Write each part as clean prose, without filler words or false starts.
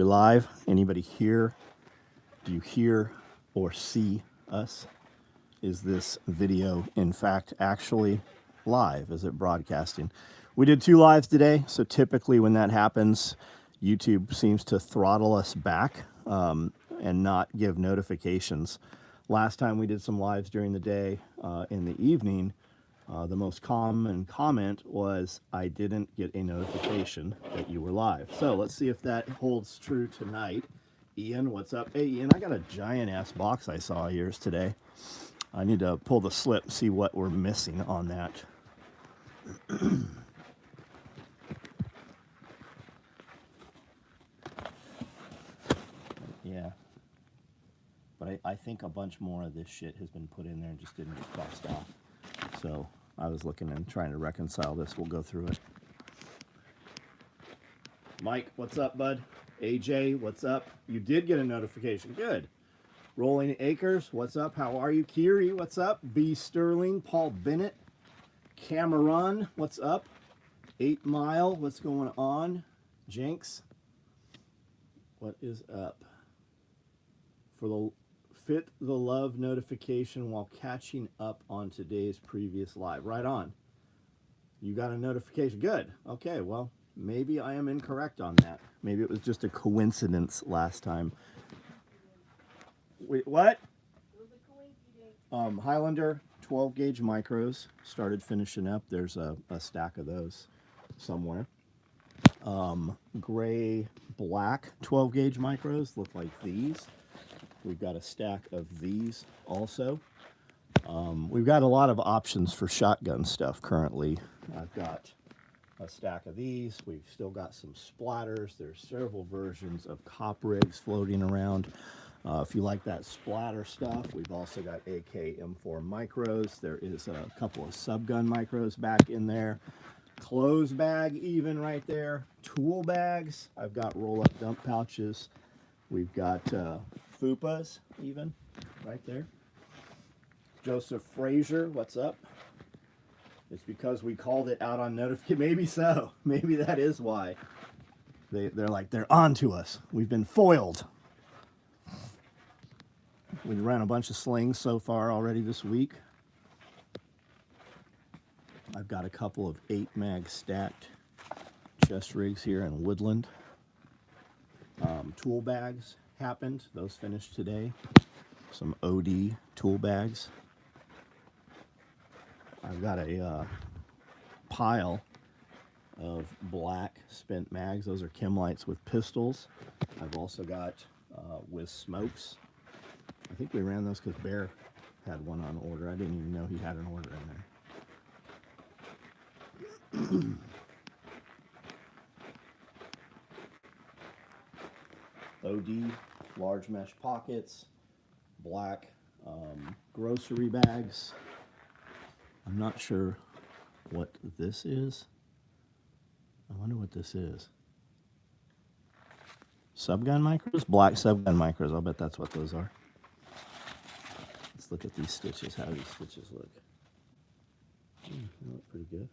You're live. Anybody here? Do you hear or see us? Is this video, in fact, actually live? Is it broadcasting? We did 2 lives today, so typically when that happens, YouTube seems to throttle us back and not give notifications. Last time we did some lives during the day, in the evening, the most common comment was, I didn't get a notification that you were live. So let's see if that holds true tonight. Ian, what's up? Hey, Ian, I got a giant ass box I saw of yours today. I need to pull the slip and see what we're missing on that. Yeah. But I think a bunch more of this shit has been put in there and just didn't get crossed off. So I was looking and trying to reconcile this. We'll go through it. Mike, what's up, bud? AJ, what's up? You did get a notification. Good. Rolling Acres, what's up? How are you? Kiri, what's up? B. Sterling, Paul Bennett, Cameron, what's up? 8 Mile, what's going on? Jenks, what is up? For the fit the love notification while catching up on today's previous live. Right on. You got a notification. Good. Okay, well, maybe I am incorrect on that. Maybe it was just a coincidence last time. Wait, what? It was a coincidence. Highlander 12 gauge micros started finishing up. There's a stack of those somewhere. Gray black 12 gauge micros look like these. We've got a stack of these also. We've got a lot of options for shotgun stuff currently. I've got a stack of these. We've still got some splatters. There's several versions of cop rigs floating around. If you like that splatter stuff, we've also got AK M4 micros. There is a couple of subgun micros back in there. Clothes bag even right there. Tool bags. I've got roll-up dump pouches. We've got FUPAs even right there. Joseph Frazier, what's up? It's because we called it out on notification. Maybe so. Maybe that is why. They're like, they're on to us. We've been foiled. We ran a bunch of slings so far already this week. I've got a couple of 8 mag stacked chest rigs here in Woodland. Tool bags happened. Those finished today. Some OD tool bags. I've got a pile of black spent mags. Those are Chemlights with pistols. I've also got with smokes. I think we ran those because Bear had one on order. I didn't even know he had an order in there. OD, large mesh pockets, black grocery bags. I'm not sure what this is. I wonder what this is. Subgun micros? Black subgun micros. I'll bet that's what those are. Let's look at these stitches. How do these stitches look? They look pretty good.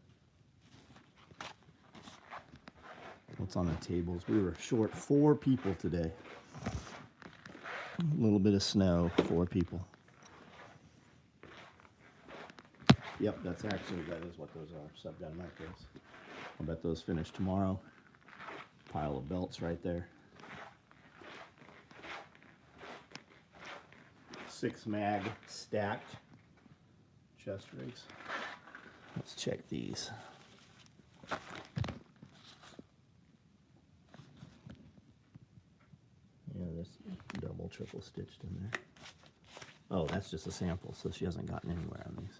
What's on the tables? We were short 4 people today. A little bit of snow, 4 people. Yep, that is what those are, subgun micros. I'll bet those finish tomorrow. Pile of belts right there. 6 mag stacked chest rigs. Let's check these. Yeah, this double, triple stitched in there. Oh, that's just a sample, so she hasn't gotten anywhere on these.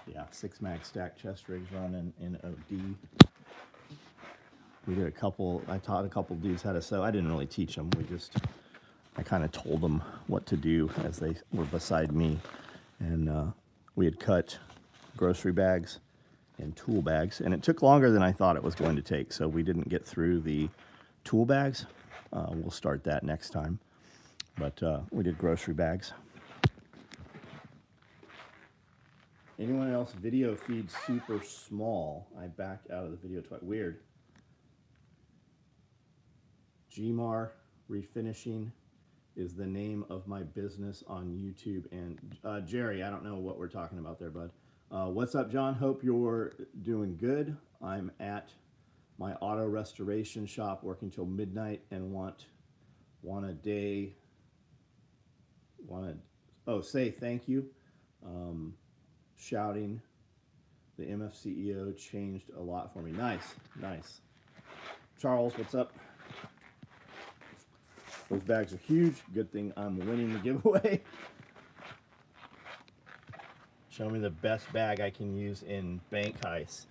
Yeah, 6 mag stacked chest rigs running in OD. We did a couple, I taught a couple dudes how to sew. I didn't really teach them. I kind of told them what to do as they were beside me. And we had cut grocery bags and tool bags. And it took longer than I thought it was going to take. So we didn't get through the tool bags. We'll start that next time. But we did grocery bags. Anyone else video feed super small? I backed out of the video twice. Weird. Gmar Refinishing is the name of my business on YouTube. And Jerry, I don't know what we're talking about there, bud. What's up, John? Hope you're doing good. I'm at my auto restoration shop working till midnight and want a day. Say thank you. Shouting the MFCEO changed a lot for me. Nice. Charles, what's up? Those bags are huge. Good thing I'm winning the giveaway. Show me the best bag I can use in bank heists.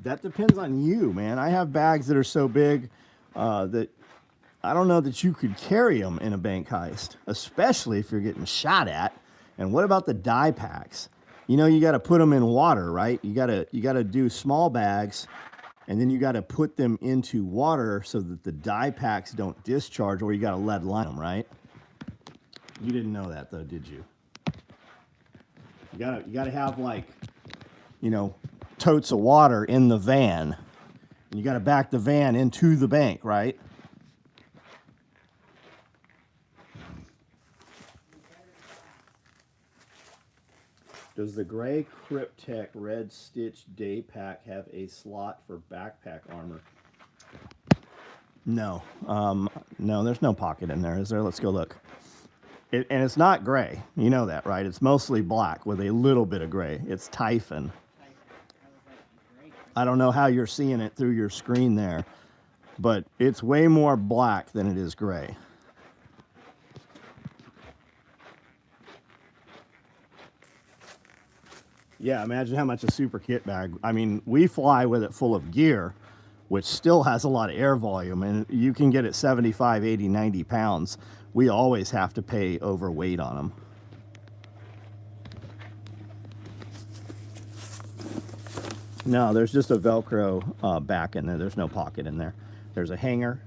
That depends on you, man. I have bags that are so big that I don't know that you could carry them in a bank heist, especially if you're getting shot at. And what about the die packs? You know, you got to put them in water, right? You got to do small bags, and then you got to put them into water so that the die packs don't discharge, or you got to lead line them, right? You didn't know that though, did you? You gotta have, like, you know, totes of water in the van. And you got to back the van into the bank, right? Does the gray Cryptek Red Stitch Day Pack have a slot for backpack armor? No. No, there's no pocket in there, is there? Let's go look. And it's not gray. You know that, right? It's mostly black with a little bit of gray. It's Typhon. I don't know how you're seeing it through your screen there, but it's way more black than it is gray. Yeah, imagine how much a super kit bag. I mean, we fly with it full of gear, which still has a lot of air volume, and you can get it 75, 80, 90 pounds. We always have to pay overweight on them. No, there's just a Velcro back in there. There's no pocket in there. There's a hanger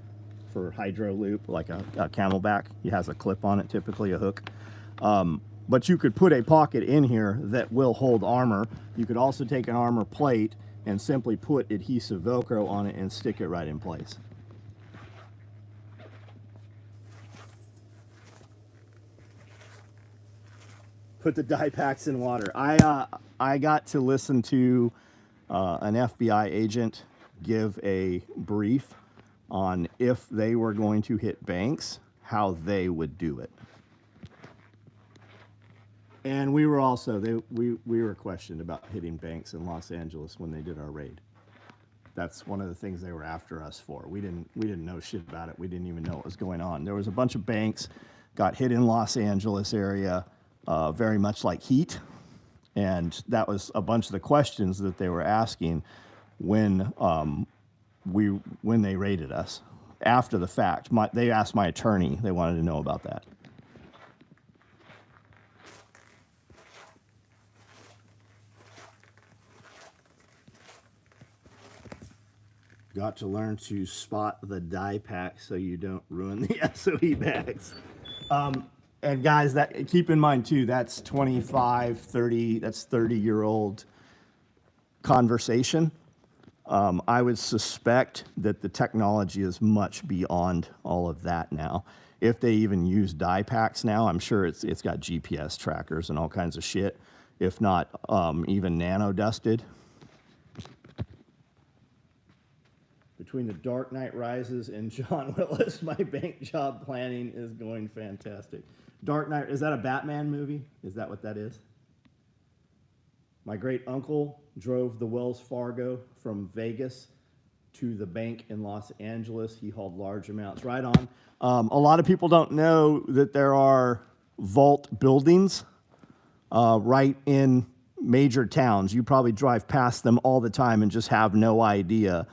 for hydro loop, like a Camelback. It has a clip on it, typically a hook. But you could put a pocket in here that will hold armor. You could also take an armor plate and simply put adhesive Velcro on it and stick it right in place. Put the die packs in water. I got to listen to an FBI agent give a brief on if they were going to hit banks, how they would do it. And we were also, we were questioned about hitting banks in Los Angeles when they did our raid. That's one of the things they were after us for. We didn't know shit about it. We didn't even know what was going on. There was a bunch of banks got hit in Los Angeles area, very much like Heat. And that was a bunch of the questions that they were asking when they raided us. After the fact, they asked my attorney. They wanted to know about that. Got to learn to spot the die pack so you don't ruin the SOE bags. And guys, that keep in mind too, that's 25, 30, that's 30-year-old conversation. I would suspect that the technology is much beyond all of that now. If they even use die packs now, I'm sure it's got GPS trackers and all kinds of shit, if not even nano dusted. Between the Dark Knight Rises and John Willis, my bank job planning is going fantastic. Dark Knight, is that a Batman movie? Is that what that is? My great uncle drove the Wells Fargo from Vegas to the bank in Los Angeles. He hauled large amounts. Right on. A lot of people don't know that there are vault buildings right in major towns. You probably drive past them all the time and just have no idea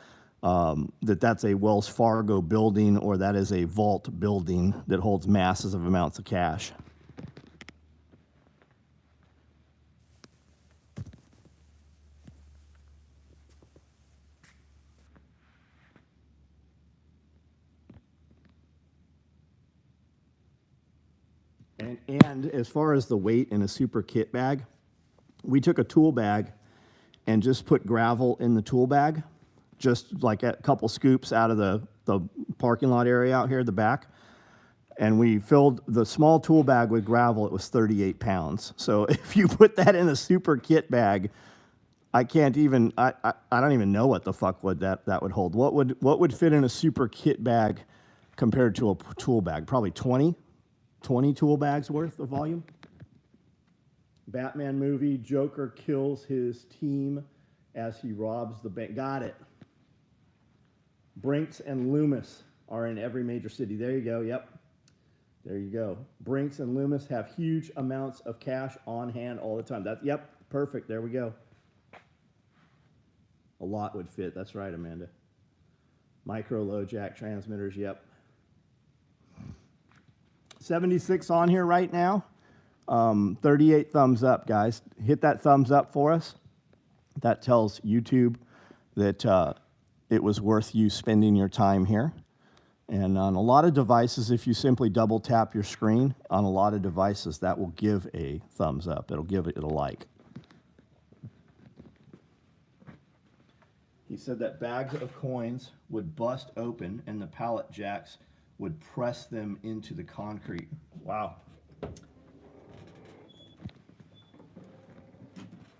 that that's a Wells Fargo building or that is a vault building that holds massive amounts of cash. And as far as the weight in a super kit bag, we took a tool bag and just put gravel in the tool bag, just like a couple scoops out of the parking lot area out here, the back. And we filled the small tool bag with gravel. It was 38 pounds. So if you put that in a super kit bag, I can't even, I don't even know what the fuck would that would hold. What would fit in a super kit bag compared to a tool bag? Probably 20 tool bags worth of volume. Batman movie, Joker kills his team as he robs the bank. Got it. Brinks and Loomis are in every major city. There you go, yep. There you go. Brinks and Loomis have huge amounts of cash on hand all the time. Yep, perfect, there we go. A lot would fit, that's right, Amanda. Micro low jack transmitters, yep. 76 on here right now. 38 thumbs up, guys. Hit that thumbs up for us. That tells YouTube that it was worth you spending your time here. And on a lot of devices, if you simply double tap your screen, on a lot of devices, that will give a thumbs up. It'll give it a like. He said that bags of coins would bust open and the pallet jacks would press them into the concrete. Wow.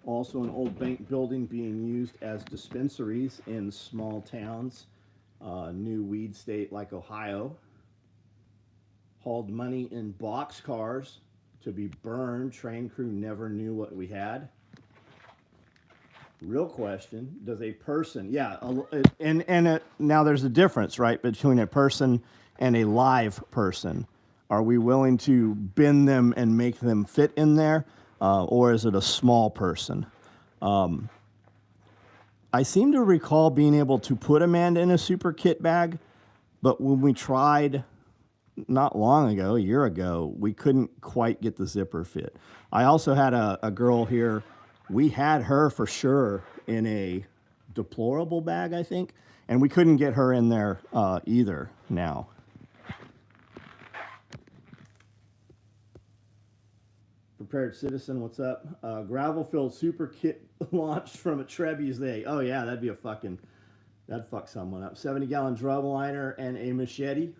Also an old bank building being used as dispensaries in small towns. New weed state like Ohio. Hauled money in boxcars to be burned. Train crew never knew what we had. Real question, does a person, yeah, now there's a difference, right, between a person and a live person. Are we willing to bend them and make them fit in there, or is it a small person? I seem to recall being able to put Amanda in a super kit bag, but when we tried not long ago, a year ago, we couldn't quite get the zipper fit. I also had a girl here. We had her for sure in a deplorable bag, I think, and we couldn't get her in there either now. Prepared Citizen, what's up? Gravel-filled super kit launched from a trebuchet. Oh yeah, that'd fuck someone up. 70-gallon drum liner and a machete.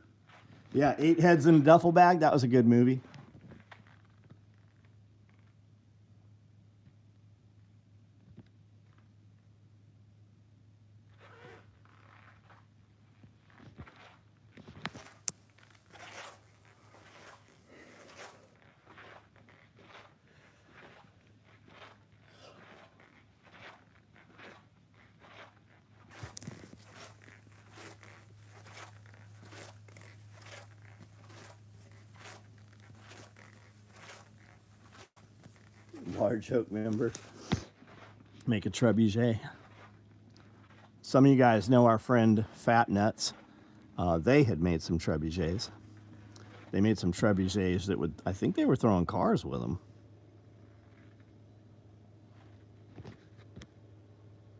Yeah, 8 heads in a duffel bag. That was a good movie. Large oak member. Make a trebuchet. Some of you guys know our friend Fat Nuts. They had made some trebuchets. They made some trebuchets that I think they were throwing cars with them.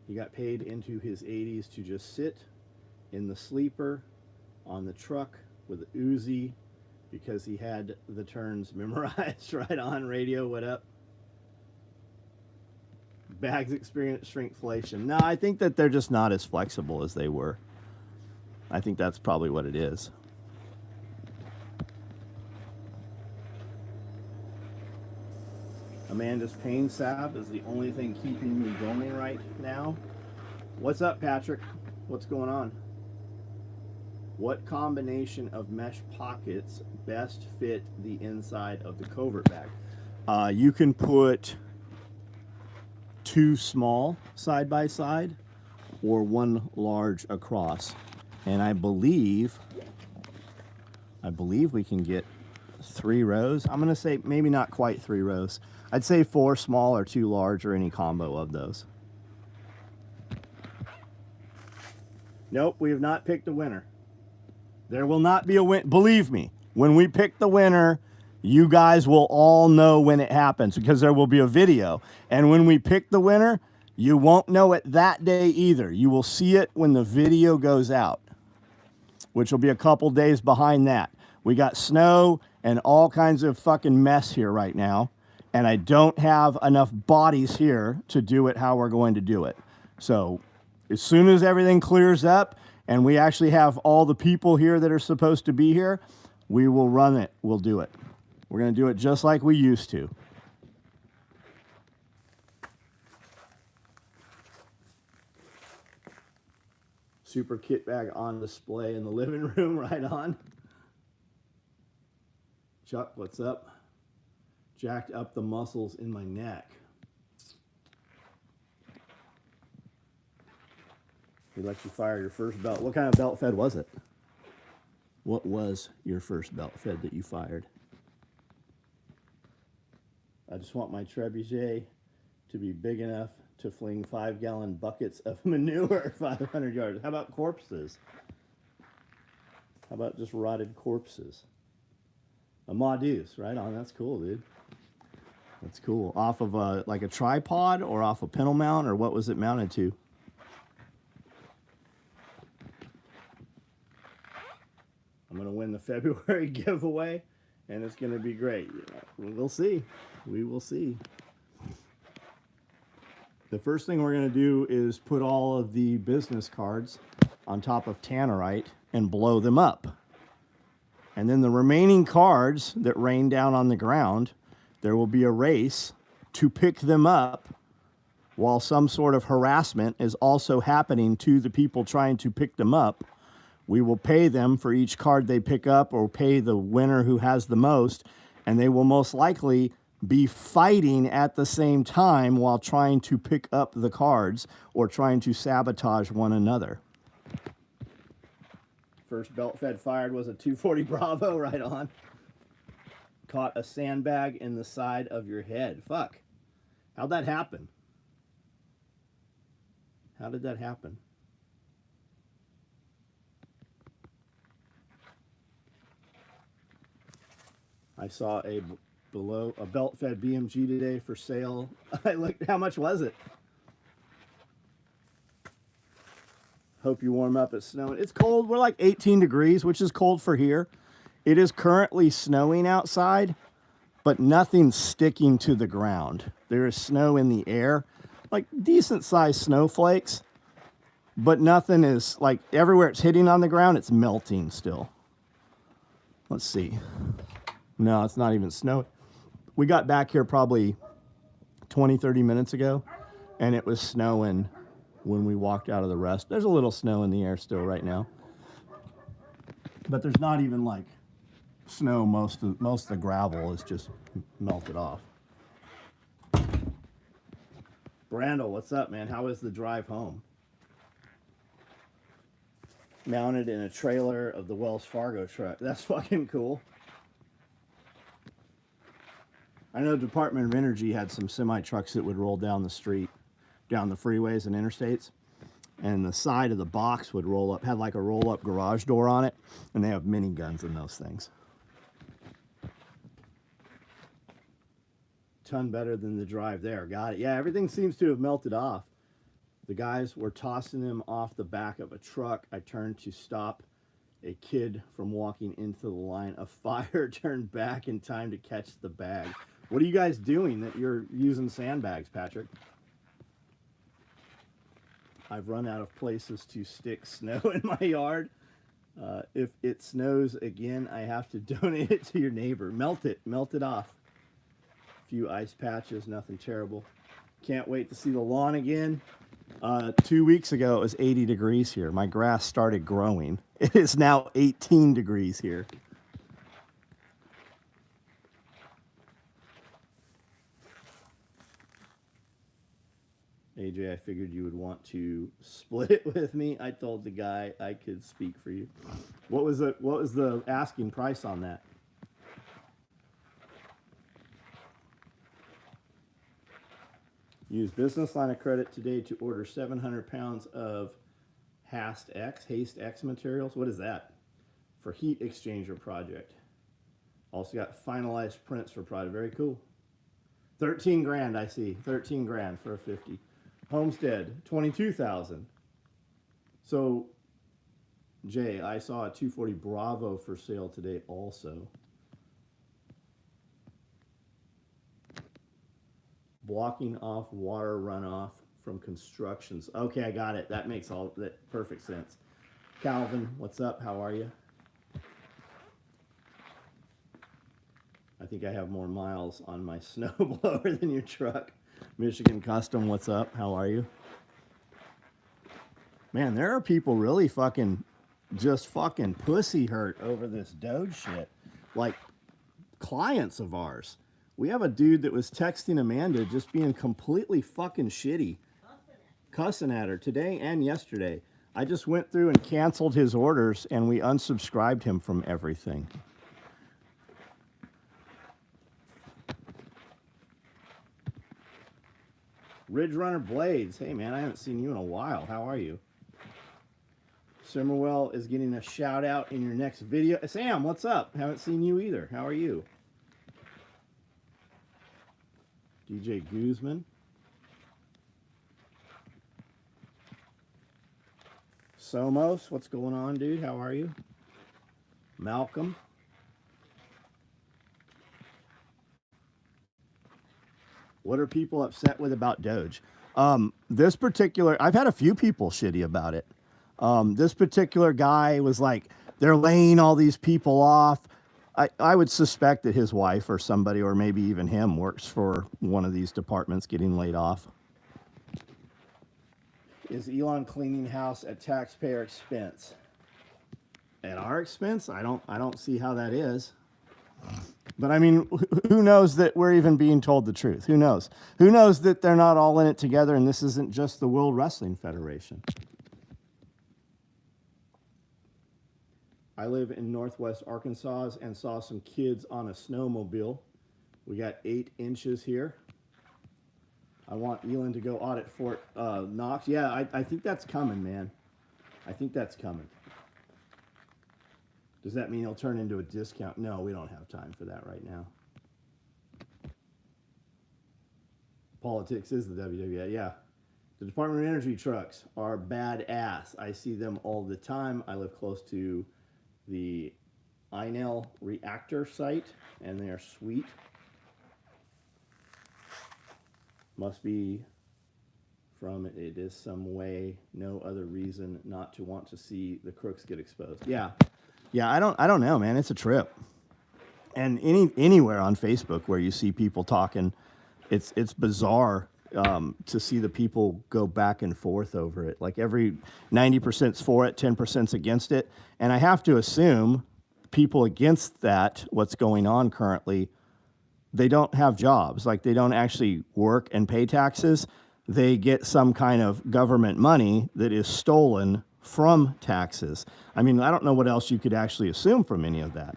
He got paid into his 80s to just sit in the sleeper on the truck with a Uzi because he had the turns memorized. Right on radio, what up? Bags experience shrinkflation. No, I think that they're just not as flexible as they were. I think that's probably what it is. Amanda's pain salve is the only thing keeping me going right now. What's up, Patrick? What's going on? What combination of mesh pockets best fit the inside of the covert bag? You can put 2 small side by side or 1 large across, and I believe we can get 3 rows. I'm gonna say maybe not quite 3 rows. I'd say 4 small or 2 large, or any combo of those. Nope, we have not picked a winner. There will not be a win. Believe me, when we pick the winner, you guys will all know when it happens, because there will be a video. And when we pick the winner, you won't know it that day either. You will see it when the video goes out, which will be a couple days behind that. We got snow and all kinds of fucking mess here right now. and I don't have enough bodies here to do it how we're going to do it. So as soon as everything clears up and we actually have all the people here that are supposed to be here, we will run it. We'll do it. We're going to do it just like we used to. Super kit bag on display in the living room, right on. Chuck, what's up? Jacked up the muscles in my neck. He let you fire your first belt. What kind of belt fed was it? What was your first belt fed that you fired? I just want my trebuchet to be big enough to fling 5-gallon buckets of manure 500 yards. How about corpses? How about just rotted corpses? A Modus, right on. That's cool, dude. That's cool. Off of like a tripod or off a pintle mount, or what was it mounted to? I'm going to win the February giveaway, and it's going to be great. We'll see. We will see. The first thing we're going to do is put all of the business cards on top of tannerite and blow them up. And then the remaining cards that rain down on the ground, there will be a race to pick them up while some sort of harassment is also happening to the people trying to pick them up. We will pay them for each card they pick up, or pay the winner who has the most, and they will most likely be fighting at the same time while trying to pick up the cards or trying to sabotage one another. First belt fed fired was a 240 Bravo, right on. Caught a sandbag in the side of your head. Fuck. How'd that happen? How did that happen? I saw a belt fed BMG today for sale. I looked, how much was it? Hope you warm up. It's snowing. It's cold. We're like 18 degrees, which is cold for here. It is currently snowing outside, but nothing's sticking to the ground. There is snow in the air, like decent sized snowflakes, but nothing is like, everywhere it's hitting on the ground, it's melting still. Let's see. No, it's not even snow. We got back here probably 20, 30 minutes ago, and it was snowing when we walked out of the rest. There's a little snow in the air still right now, but there's not even like snow. Most of the gravel is just melted off. Brandel, what's up, man? How is the drive home? Mounted in a trailer of the Wells Fargo truck. That's fucking cool. I know the Department of Energy had some semi-trucks that would roll down the street, down the freeways and interstates, and the side of the box would roll up, had like a roll-up garage door on it, and they have miniguns in those things. Ton better than the drive there. Got it. Yeah, everything seems to have melted off. The guys were tossing them off the back of a truck. I turned to stop a kid from walking into the line of fire, turned back in time to catch the bag. What are you guys doing that you're using sandbags, Patrick? I've run out of places to stick snow in my yard. If it snows again, I have to donate it to your neighbor. Melt it off. A few ice patches, nothing terrible. Can't wait to see the lawn again. 2 weeks ago, it was 80 degrees here. My grass started growing. It is now 18 degrees here. AJ, I figured you would want to split it with me. I told the guy I could speak for you. What was the asking price on that? Use business line of credit today to order 700 pounds of Haste X materials. What is that? For heat exchanger project. Also got finalized prints for project. Very cool. 13 grand, I see. 13 grand for a 50. Homestead, 22,000. So, Jay, I saw a 240 Bravo for sale today also. Blocking off water runoff from constructions. Okay, I got it. That makes all that perfect sense. Calvin, what's up? How are you? I think I have more miles on my snowblower than your truck. Michigan Custom, what's up? How are you? Man, there are people really just fucking pussy hurt over this Doge shit. Like clients of ours. We have a dude that was texting Amanda just being completely fucking shitty. Cussing at her today and yesterday. I just went through and canceled his orders and we unsubscribed him from everything. Ridge Runner Blades. Hey man, I haven't seen you in a while. How are you? Simmerwell is getting a shout out in your next video. Sam, what's up? Haven't seen you either. How are you? DJ Guzman. Somos, what's going on, dude? How are you? Malcolm. What are people upset with about Doge? This particular, I've had a few people shitty about it. This particular guy was like, they're laying all these people off. I would suspect that his wife or somebody, or maybe even him, works for one of these departments getting laid off. Is Elon cleaning house at taxpayer expense? At our expense? I don't see how that is. But I mean, who knows that we're even being told the truth? Who knows? Who knows that they're not all in it together and this isn't just the World Wrestling Federation? I live in Northwest Arkansas and saw some kids on a snowmobile. We got 8 inches here. I want Elon to go audit Fort Knox. Yeah, I think that's coming, man. I think that's coming. Does that mean he'll turn into a discount? No, we don't have time for that right now. Politics is the WWA, yeah. The Department of Energy trucks are badass. I see them all the time. I live close to the Inel reactor site, and they are sweet. Must be from it is some way, no other reason not to want to see the crooks get exposed. Yeah. Yeah, I don't know, man. It's a trip. And anywhere on Facebook where you see people talking, it's bizarre to see the people go back and forth over it. Like every 90%'s for it, 10%'s against it. And I have to assume people against that, what's going on currently, they don't have jobs. Like they don't actually work and pay taxes. They get some kind of government money that is stolen from taxes. I mean, I don't know what else you could actually assume from any of that.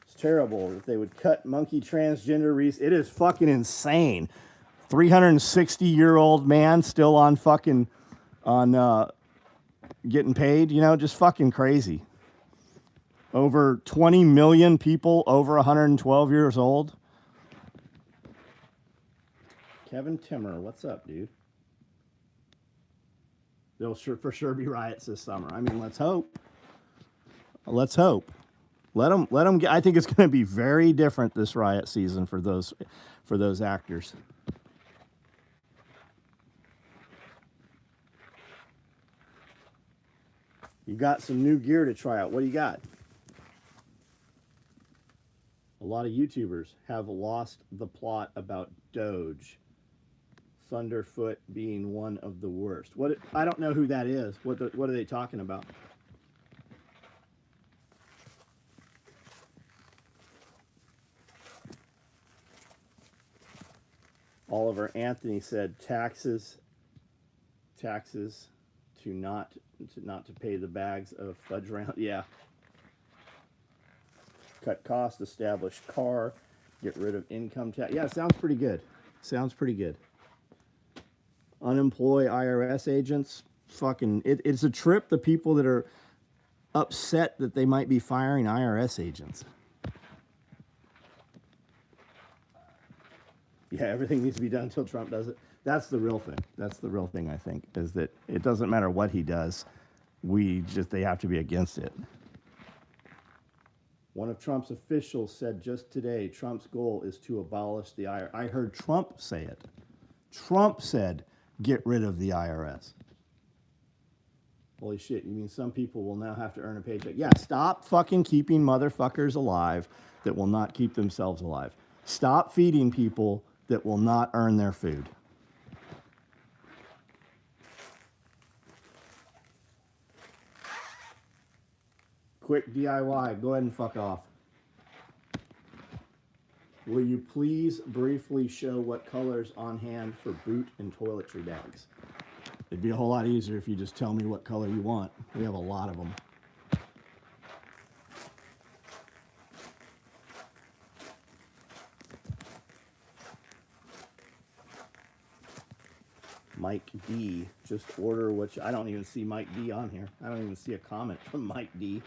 It's terrible if they would cut monkey transgender it is fucking insane. 360-year-old man still on fucking getting paid, you know, just fucking crazy. Over 20 million people over 112 years old. Kevin Timmer, what's up, dude? There'll for sure be riots this summer. I mean, let's hope. Let's hope. Let them get. I think it's going to be very different this riot season for those actors. You got some new gear to try out. What do you got? A lot of YouTubers have lost the plot about Doge. Thunderfoot being one of the worst. What? I don't know who that is. What are they talking about? Oliver Anthony said taxes to not to pay the bags of fudge round. Yeah. Cut costs, establish car, get rid of income tax. Yeah, sounds pretty good. Sounds pretty good. Unemploy IRS agents. Fucking, it's a trip. The people that are upset that they might be firing IRS agents. Yeah, everything needs to be done until Trump does it. That's the real thing. That's the real thing, I think, is that it doesn't matter what he does. They have to be against it. One of Trump's officials said just today, Trump's goal is to abolish the IRS. I heard Trump say it. Trump said, get rid of the IRS. Holy shit, you mean some people will now have to earn a paycheck? Yeah, stop fucking keeping motherfuckers alive that will not keep themselves alive. Stop feeding people that will not earn their food. Quick DIY, go ahead and fuck off. Will you please briefly show what colors on hand for boot and toiletry bags? It'd be a whole lot easier if you just tell me what color you want. We have a lot of them. Mike D, just order what I don't even see Mike D on here. I don't even see a comment from Mike D.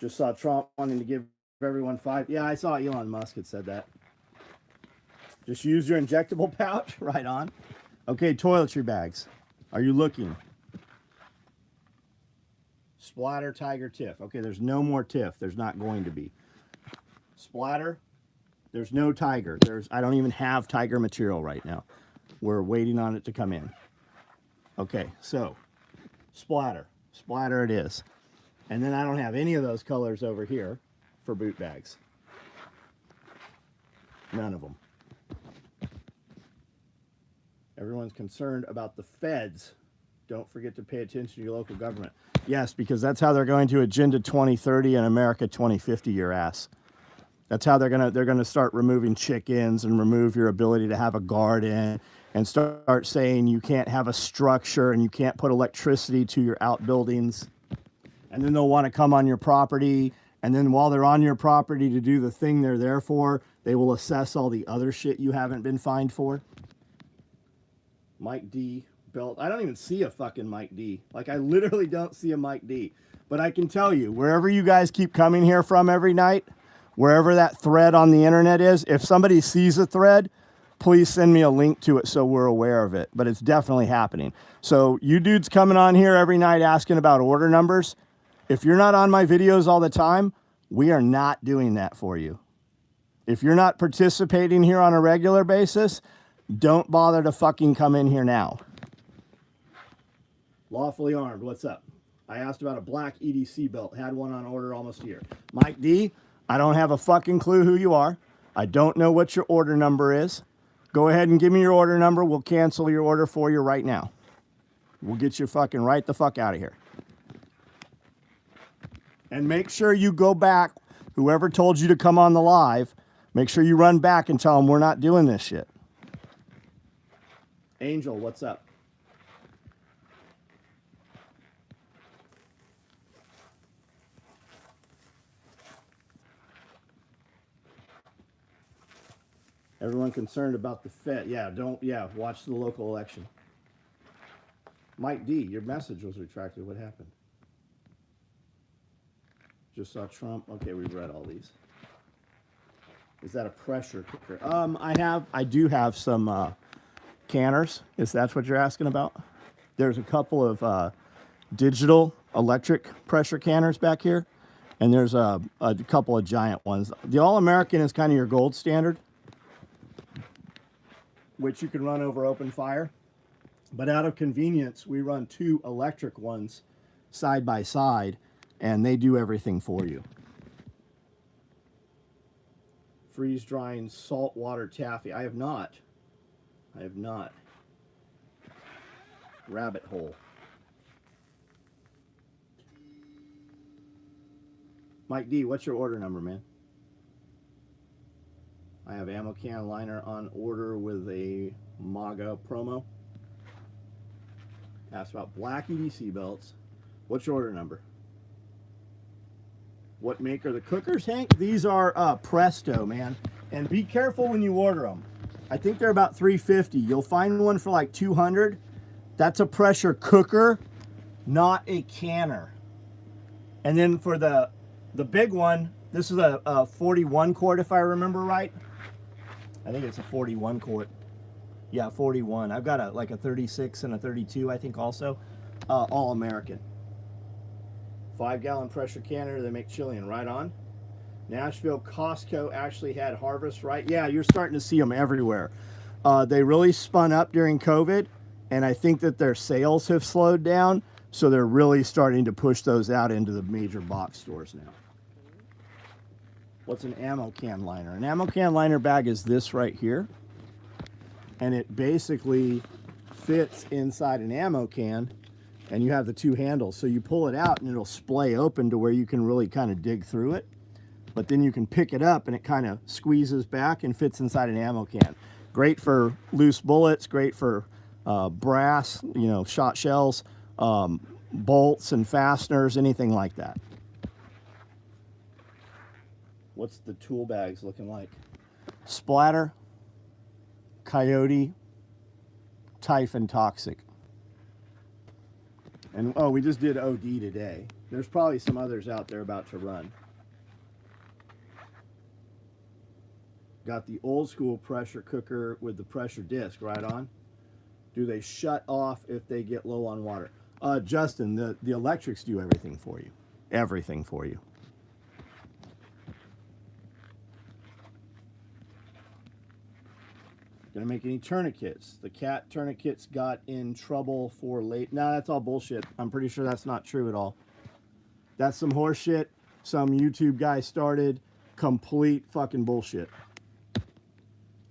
Just saw Trump wanting to give everyone 5. Yeah, I saw Elon Musk had said that. Just use your injectable pouch. Right on. Okay, toiletry bags. Are you looking? Splatter, Tiger, Tiff. Okay, there's no more Tiff. There's not going to be. Splatter. There's no Tiger. I don't even have Tiger material right now. We're waiting on it to come in. Okay, so Splatter. Splatter it is. And then I don't have any of those colors over here for boot bags. None of them. Everyone's concerned about the feds. Don't forget to pay attention to your local government. Yes, because that's how they're going to Agenda 2030 and America 2050 your ass. That's how they're gonna start removing chickens and remove your ability to have a garden and start saying you can't have a structure and you can't put electricity to your outbuildings. And then they'll want to come on your property. And then while they're on your property to do the thing they're there for, they will assess all the other shit you haven't been fined for. Mike D belt. I don't even see a fucking Mike D. Like, I literally don't see a Mike D. But I can tell you, wherever you guys keep coming here from every night, wherever that thread on the internet is, if somebody sees a thread, please send me a link to it so we're aware of it. But it's definitely happening. So you dudes coming on here every night asking about order numbers, if you're not on my videos all the time, we are not doing that for you. If you're not participating here on a regular basis, don't bother to fucking come in here now. Lawfully armed, what's up? I asked about a black EDC belt. Had one on order almost a year. Mike D, I don't have a fucking clue who you are. I don't know what your order number is. Go ahead and give me your order number. We'll cancel your order for you right now. We'll get you fucking right the fuck out of here. And make sure you go back. Whoever told you to come on the live, make sure you run back and tell them we're not doing this shit. Angel, what's up? Everyone concerned about the Fed. Yeah, watch the local election. Mike D, your message was retracted. What happened? Just saw Trump. Okay, we've read all these. Is that a pressure cooker? I do have some canners. Is that what you're asking about? There's a couple of digital electric pressure canners back here, and there's a couple of giant ones. The All-American is kind of your gold standard, which you can run over open fire. But out of convenience, we run 2 electric ones side by side, and they do everything for you. Freeze drying saltwater taffy. I have not. Rabbit hole. Mike D, what's your order number, man? I have ammo can liner on order with a MAGA promo. Asked about black EDC belts. What's your order number? What make are the cookers, Hank? These are Presto, man. And be careful when you order them. I think they're about $350. You'll find one for like $200. That's a pressure cooker, not a canner. And then for the big one, this is a 41 quart, if I remember right. I think it's a 41 quart. Yeah, 41. I've got like a 36 and a 32, I think also. All American. 5-gallon pressure canner. They make chili and right on. Nashville Costco actually had Harvest Right. Yeah, you're starting to see them everywhere. They really spun up during COVID, and I think that their sales have slowed down, so they're really starting to push those out into the major box stores now. What's an ammo can liner? An ammo can liner bag is this right here, and it basically fits inside an ammo can, and you have the two handles. So you pull it out, and it'll splay open to where you can really kind of dig through it. But then you can pick it up and it kind of squeezes back and fits inside an ammo can. Great for loose bullets, great for brass, shot shells, bolts and fasteners, anything like that. What's the tool bags looking like? Splatter, Coyote, Typhon Toxic. And we just did OD today. There's probably some others out there about to run. Got the old school pressure cooker with the pressure disc right on. Do they shut off if they get low on water? Justin, the electrics do everything for you. Everything for you. Gonna make any tourniquets. The cat tourniquets got in trouble for late. Nah, that's all bullshit. I'm pretty sure that's not true at all. That's some horse shit. Some YouTube guy started. Complete fucking bullshit.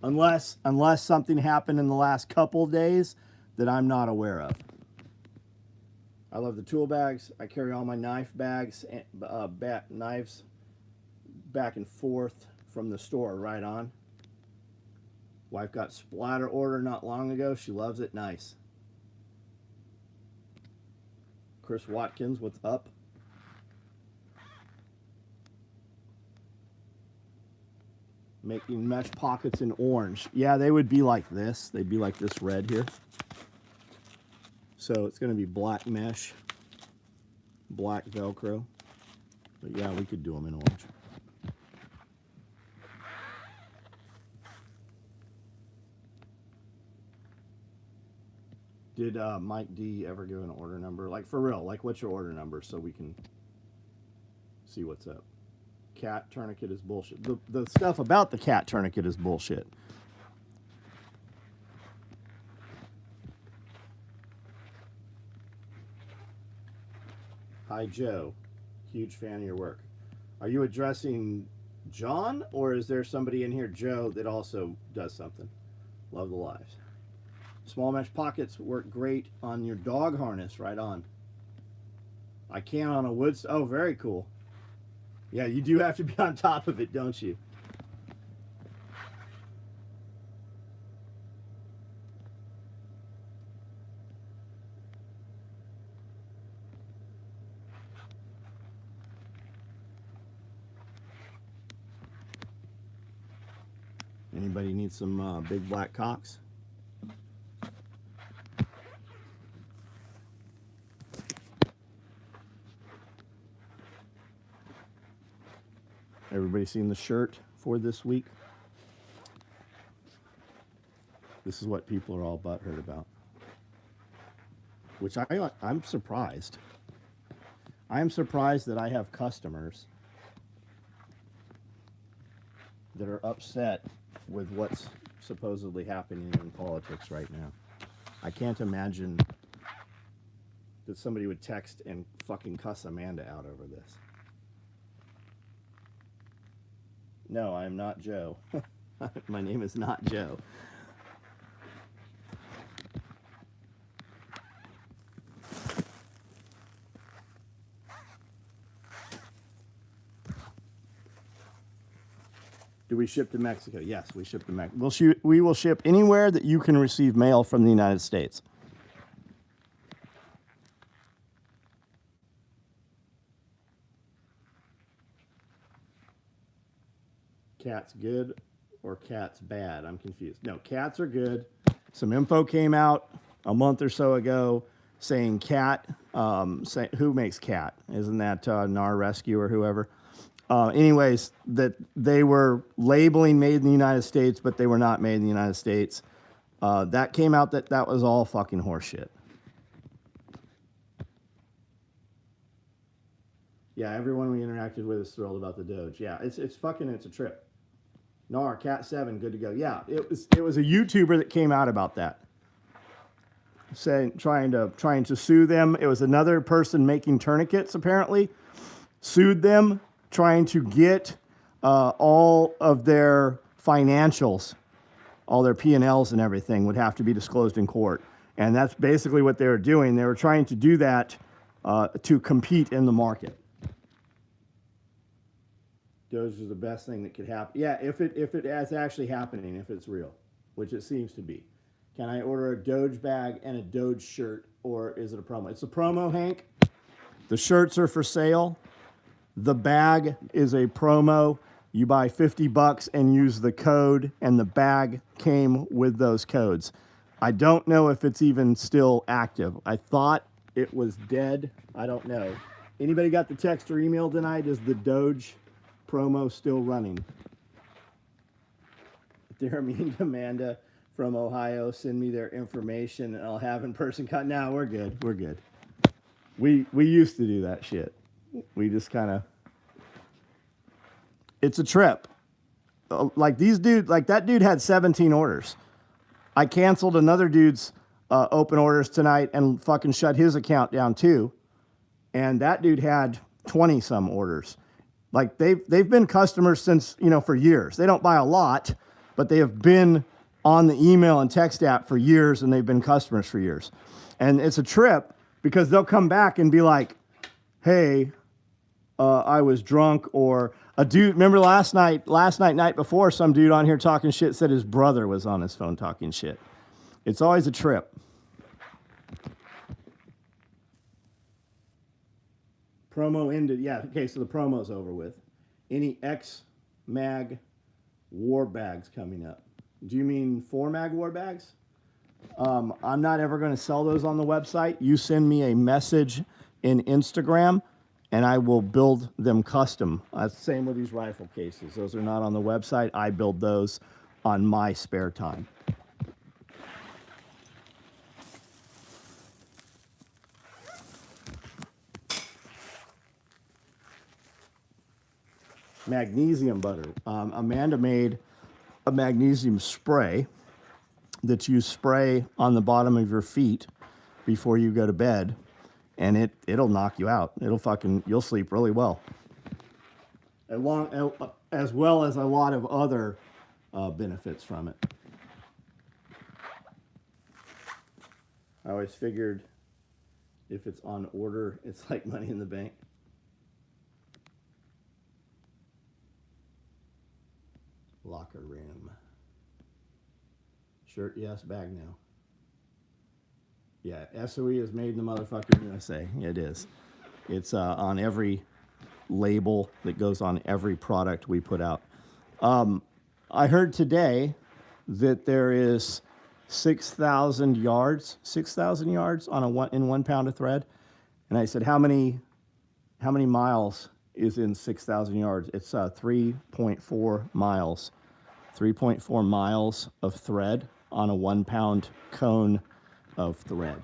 Unless something happened in the last couple days that I'm not aware of. I love the tool bags. I carry all my knife bags, knives back and forth from the store right on. Wife got splatter order not long ago. She loves it. Nice. Chris Watkins, what's up? Making mesh pockets in orange. Yeah, they would be like this. They'd be like this red here. So it's going to be black mesh, black Velcro. But yeah, we could do them in orange. Did Mike D ever give an order number? Like for real, like what's your order number so we can see what's up? Cat tourniquet is bullshit. The stuff about the cat tourniquet is bullshit. Hi, Joe. Huge fan of your work. Are you addressing John, or is there somebody in here, Joe, that also does something? Love the lives. Small mesh pockets work great on your dog harness, right on. I can on a wood. Oh, very cool. Yeah, you do have to be on top of it, don't you? Anybody need some big black cocks? Everybody seen the shirt for this week? This is what people are all butthurt about. Which I'm surprised. I am surprised that I have customers that are upset with what's supposedly happening in politics right now. I can't imagine that somebody would text and fucking cuss Amanda out over this. No, I am not Joe. My name is not Joe. Do we ship to Mexico? Yes, we ship to Mexico. We will ship anywhere that you can receive mail from the United States. Cats good or cats bad? I'm confused. No, cats are good. Some info came out a month or so ago saying cat. Who makes cat? Isn't that NAR Rescue or whoever? Anyways, that they were labeling made in the United States, but they were not made in the United States. That came out that was all fucking horseshit. Yeah, everyone we interacted with is thrilled about the Doge. Yeah, it's a trip. NAR Cat 7, good to go. Yeah, it was a YouTuber that came out about that, saying trying to sue them. It was another person making tourniquets apparently, sued them, trying to get all of their financials, all their P&Ls and everything would have to be disclosed in court. And that's basically what they were doing. They were trying to do that to compete in the market. Doge is the best thing that could happen. Yeah, if it is actually happening, if it's real, which it seems to be. Can I order a Doge bag and a Doge shirt, or is it a promo? It's a promo, Hank. The shirts are for sale. The bag is a promo. You buy $50 and use the code, and the bag came with those codes. I don't know if it's even still active. I thought it was dead. I don't know. Anybody got the text or email tonight? Is the Doge promo still running? Dear me and Amanda from Ohio, send me their information and I'll have in-person cut. No, we're good. We're good. We used to do that shit. We just kind of, it's a trip. Like that dude had 17 orders. I canceled another dude's open orders tonight and fucking shut his account down too. And that dude had 20 some orders. Like they've been customers since, for years. They don't buy a lot, but they have been on the email and text app for years, and they've been customers for years. And it's a trip because they'll come back and be like, hey, I was drunk, or a dude, remember last night before, some dude on here talking shit said his brother was on his phone talking shit. It's always a trip. Promo ended. Yeah, okay, so the promo's over with. Any X-Mag war bags coming up? Do you mean 4-Mag war bags? I'm not ever going to sell those on the website. You send me a message in Instagram, and I will build them custom. Same with these rifle cases. Those are not on the website. I build those on my spare time. Magnesium butter. Amanda made a magnesium spray that you spray on the bottom of your feet before you go to bed, and it'll knock you out. You'll sleep really well. As well as a lot of other benefits from it. I always figured if it's on order, it's like money in the bank. Locker room. Shirt, yes. Bag, no. Yeah, SOE is made in the motherfucking USA. It is. It's on every label that goes on every product we put out. I heard today that there is 6,000 yards on in 1 pound of thread. And I said, how many miles is in 6,000 yards? It's 3.4 miles. 3.4 miles of thread on a 1 pound cone of thread.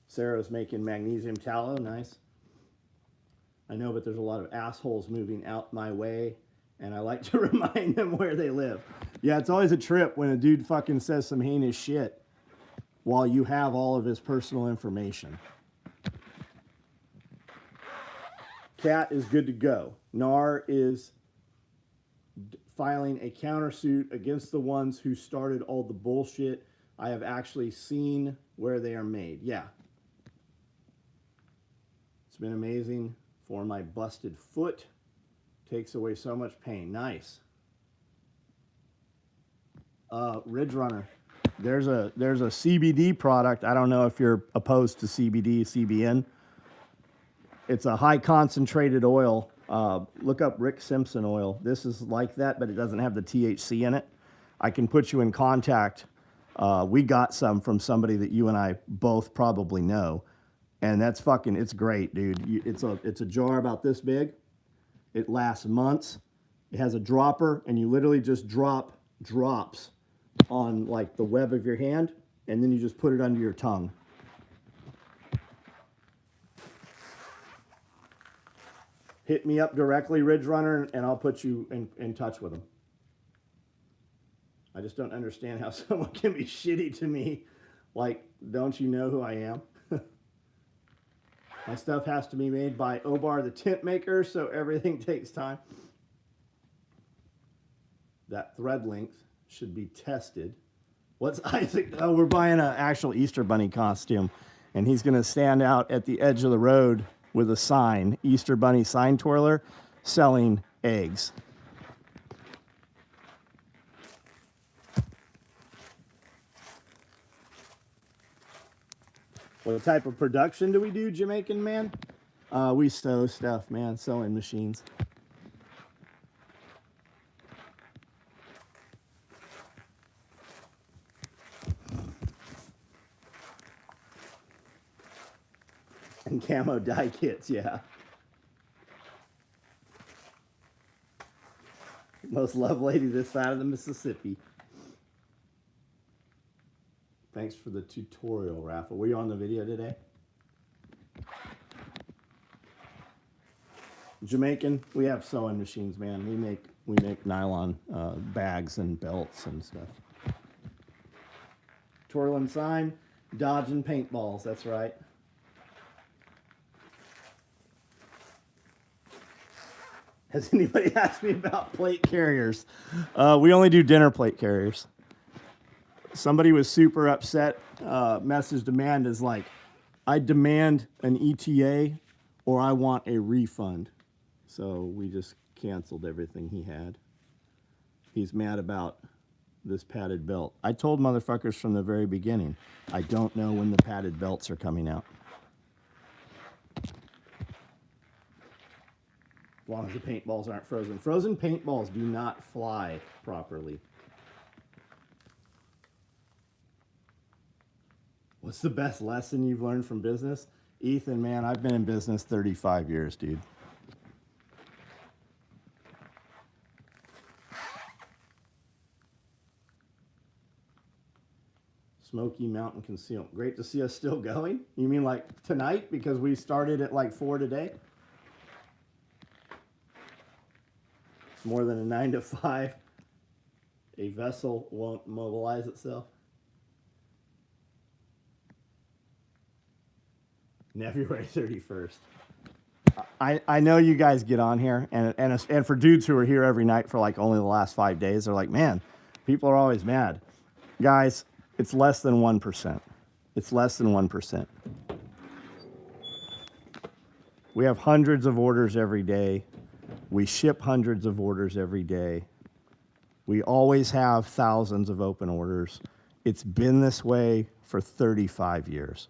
Sarah's making magnesium tallow. Nice. I know, but there's a lot of assholes moving out my way, and I like to remind them where they live. Yeah, it's always a trip when a dude fucking says some heinous shit while you have all of his personal information. Cat is good to go. NAR is filing a countersuit against the ones who started all the bullshit. I have actually seen where they are made. Yeah. It's been amazing for my busted foot. Takes away so much pain. Nice. Ridge Runner. There's a CBD product. I don't know if you're opposed to CBD, CBN. It's a high concentrated oil. Look up Rick Simpson oil. This is like that, but it doesn't have the THC in it. I can put you in contact. We got some from somebody that you and I both probably know. And it's great, dude. It's a jar about this big. It lasts months. It has a dropper, and you literally just drop drops on like the web of your hand, and then you just put it under your tongue. Hit me up directly, Ridge Runner, and I'll put you in touch with them. I just don't understand how someone can be shitty to me. Like, don't you know who I am? My stuff has to be made by Obar, the tent maker, so everything takes time. That thread length should be tested. What's Isaac? Oh, we're buying an actual Easter Bunny costume, and he's going to stand out at the edge of the road with a sign, Easter Bunny sign twirler, selling eggs. What type of production do we do, Jamaican man? We sew stuff, man, sewing machines. And camo dye kits, yeah. Most love lady this side of the Mississippi. Thanks for the tutorial, Raffle. Were you on the video today? Jamaican, we have sewing machines, man. We make nylon bags and belts and stuff. Twirling sign, dodging paintballs. That's right. Has anybody asked me about plate carriers? We only do dinner plate carriers. Somebody was super upset. Message demand is like, I demand an ETA or I want a refund. So we just canceled everything he had. He's mad about this padded belt. I told motherfuckers from the very beginning, I don't know when the padded belts are coming out. As long as the paintballs aren't frozen. Frozen paintballs do not fly properly. What's the best lesson you've learned from business? Ethan, man, I've been in business 35 years, dude. Smoky Mountain Concealment. Great to see us still going. You mean like tonight? Because we started at like 4 today? It's more than a 9 to 5. A vessel won't mobilize itself. February 31st. I know you guys get on here, and for dudes who are here every night for like only the last 5 days, they're like, man, people are always mad. Guys, it's less than 1%. It's less than 1%. We have hundreds of orders every day. We ship hundreds of orders every day. We always have thousands of open orders. It's been this way for 35 years.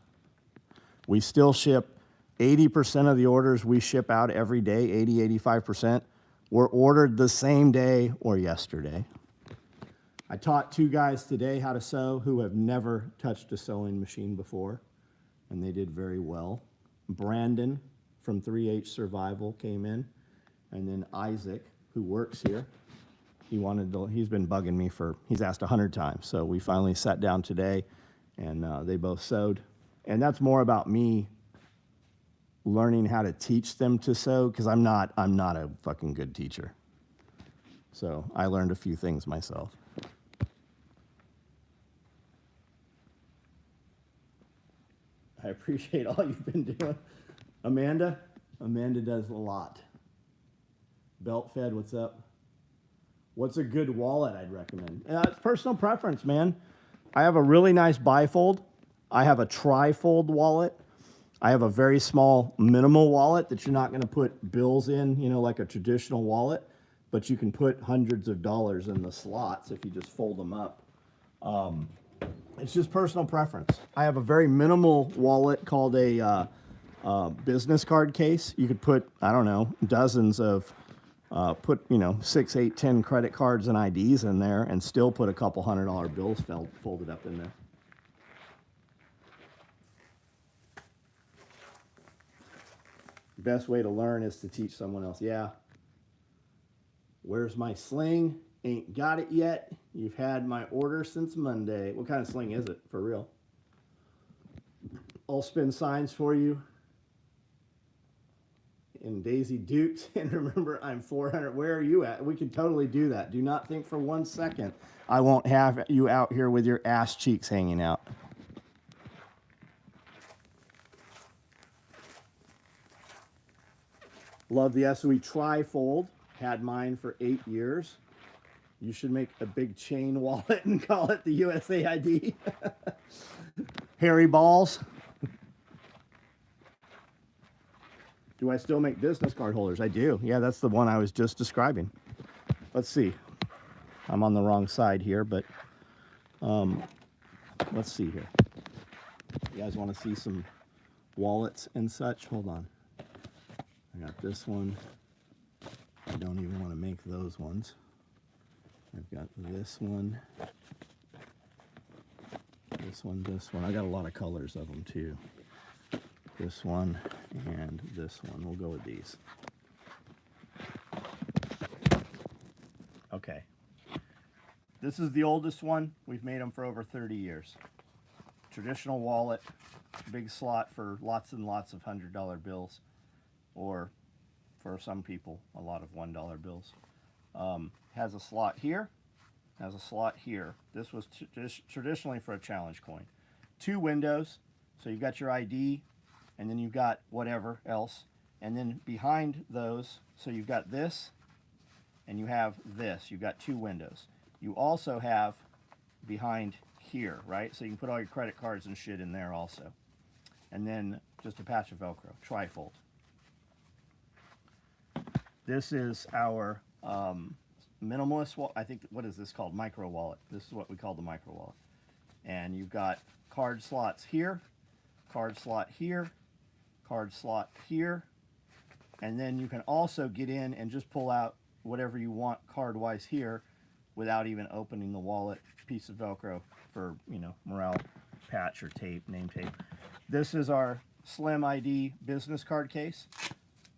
We still ship 80% of the orders we ship out every day, 85%, were ordered the same day or yesterday. I taught 2 guys today how to sew who have never touched a sewing machine before, and they did very well. Brandon from 3H Survival came in, and then Isaac, who works here, he's been bugging me he's asked 100 times, so we finally sat down today, and they both sewed. And that's more about me learning how to teach them to sew, because I'm not a fucking good teacher. So I learned a few things myself. I appreciate all you've been doing. Amanda does a lot. Belt Fed, what's up? What's a good wallet I'd recommend? It's personal preference, man. I have a really nice bifold. I have a trifold wallet. I have a very small minimal wallet that you're not going to put bills in, like a traditional wallet, but you can put hundreds of dollars in the slots if you just fold them up. It's just personal preference. I have a very minimal wallet called a business card case. You could put, I don't know, dozens of, 6, 8, 10 credit cards and IDs in there and still put a couple $100 bills folded up in there. Best way to learn is to teach someone else. Yeah. Where's my sling? Ain't got it yet. You've had my order since Monday. What kind of sling is it, for real? I'll spin signs for you. in Daisy Dukes. And remember, I'm 400. Where are you at? We could totally do that. Do not think for 1 second I won't have you out here with your ass cheeks hanging out. Love the SOE trifold. Had mine for 8 years. You should make a big chain wallet and call it the USAID. Hairy balls. Do I still make business card holders? I do. Yeah, that's the one I was just describing. Let's see. I'm on the wrong side here, but let's see here. You guys want to see some wallets and such? Hold on. I got this one. I don't even want to make those ones. I've got this one. This one, this one. I got a lot of colors of them too. This one and this one. We'll go with these. Okay. This is the oldest one. We've made them for over 30 years. Traditional wallet, big slot for lots and lots of $100 bills, or for some people, a lot of $1 bills. Has a slot here, has a slot here. This was traditionally for a challenge coin. 2 windows, so you've got your ID, and then you've got whatever else, and then behind those, so you've got this, and you have this. You've got 2 windows. You also have behind here, right? So you can put all your credit cards and shit in there also. And then just a patch of Velcro, trifold. This is our minimalist wallet. I think, what is this called? Micro wallet. This is what we call the micro wallet. And you've got card slots here, card slot here, card slot here. And then you can also get in and just pull out whatever you want card-wise here without even opening the wallet. Piece of Velcro for, you know, morale patch or tape, name tape. This is our Slim ID business card case,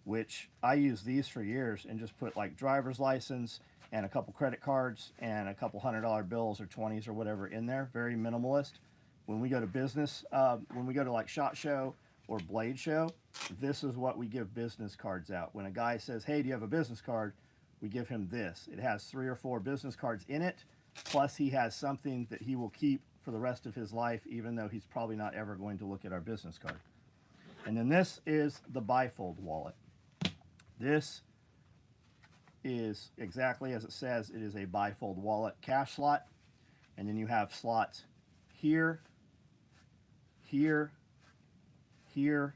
which I use these for years and just put like driver's license and a couple credit cards and a couple $100 bills or 20s or whatever in there. Very minimalist. When we go to business, when we go to like SHOT Show or Blade Show, this is what we give business cards out. When a guy says, hey, do you have a business card? We give him this. It has 3 or 4 business cards in it, plus he has something that he will keep for the rest of his life, even though he's probably not ever going to look at our business card. And then this is the bifold wallet. This is exactly as it says. It is a bifold wallet cash slot. And then you have slots here, here, here,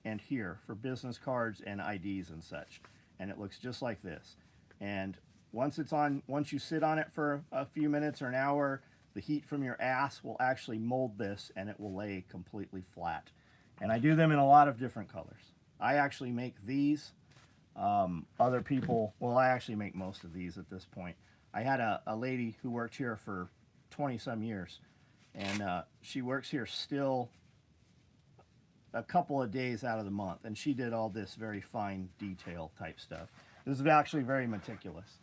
and here for business cards and IDs and such. And it looks just like this. And once it's on, once you sit on it for a few minutes or an hour, the heat from your ass will actually mold this and it will lay completely flat. And I do them in a lot of different colors. I actually make these. Other people, well, I actually make most of these at this point. I had a lady who worked here for 20 some years, and she works here still a couple of days out of the month, and she did all this very fine detail type stuff. This is actually very meticulous.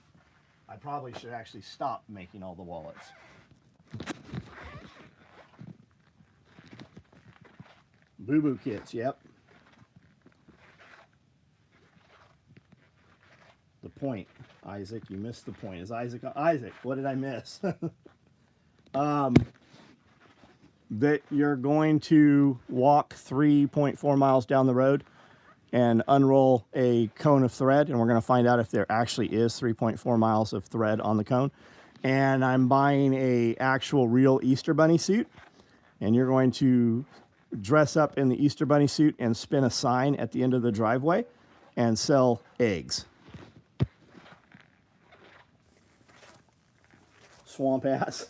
I probably should actually stop making all the wallets. Boo-boo kits, yep. The point, Isaac, you missed the point. Is Isaac, what did I miss? That you're going to walk 3.4 miles down the road and unroll a cone of thread, and we're going to find out if there actually is 3.4 miles of thread on the cone. And I'm buying a actual real Easter Bunny suit, and you're going to dress up in the Easter Bunny suit and spin a sign at the end of the driveway and sell eggs. Swamp ass.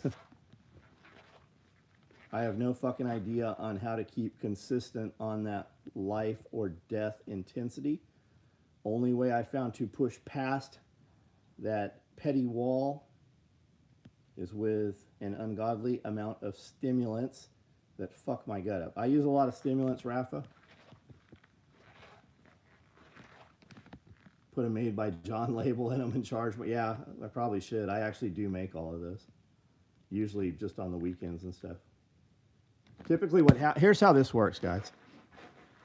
I have no fucking idea on how to keep consistent on that life or death intensity. Only way I found to push past that petty wall is with an ungodly amount of stimulants that fuck my gut up. I use a lot of stimulants, Rafa. Put a Made by John label in them and charge me. Yeah, I probably should. I actually do make all of this. Usually just on the weekends and stuff. Typically here's how this works, guys.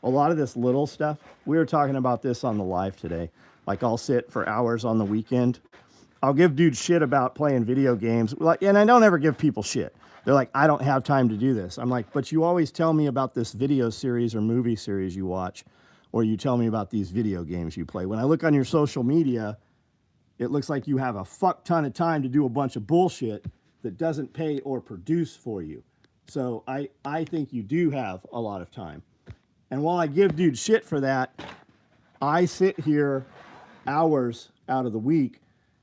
A lot of this little stuff, we were talking about this on the live today. Like I'll sit for hours on the weekend. I'll give dudes shit about playing video games. Like, and I don't ever give people shit. They're like, I don't have time to do this. I'm like, but you always tell me about this video series or movie series you watch, or you tell me about these video games you play. When I look on your social media, it looks like you have a fuck ton of time to do a bunch of bullshit that doesn't pay or produce for you. So I think you do have a lot of time. And while I give dudes shit for that, I sit here hours out of the week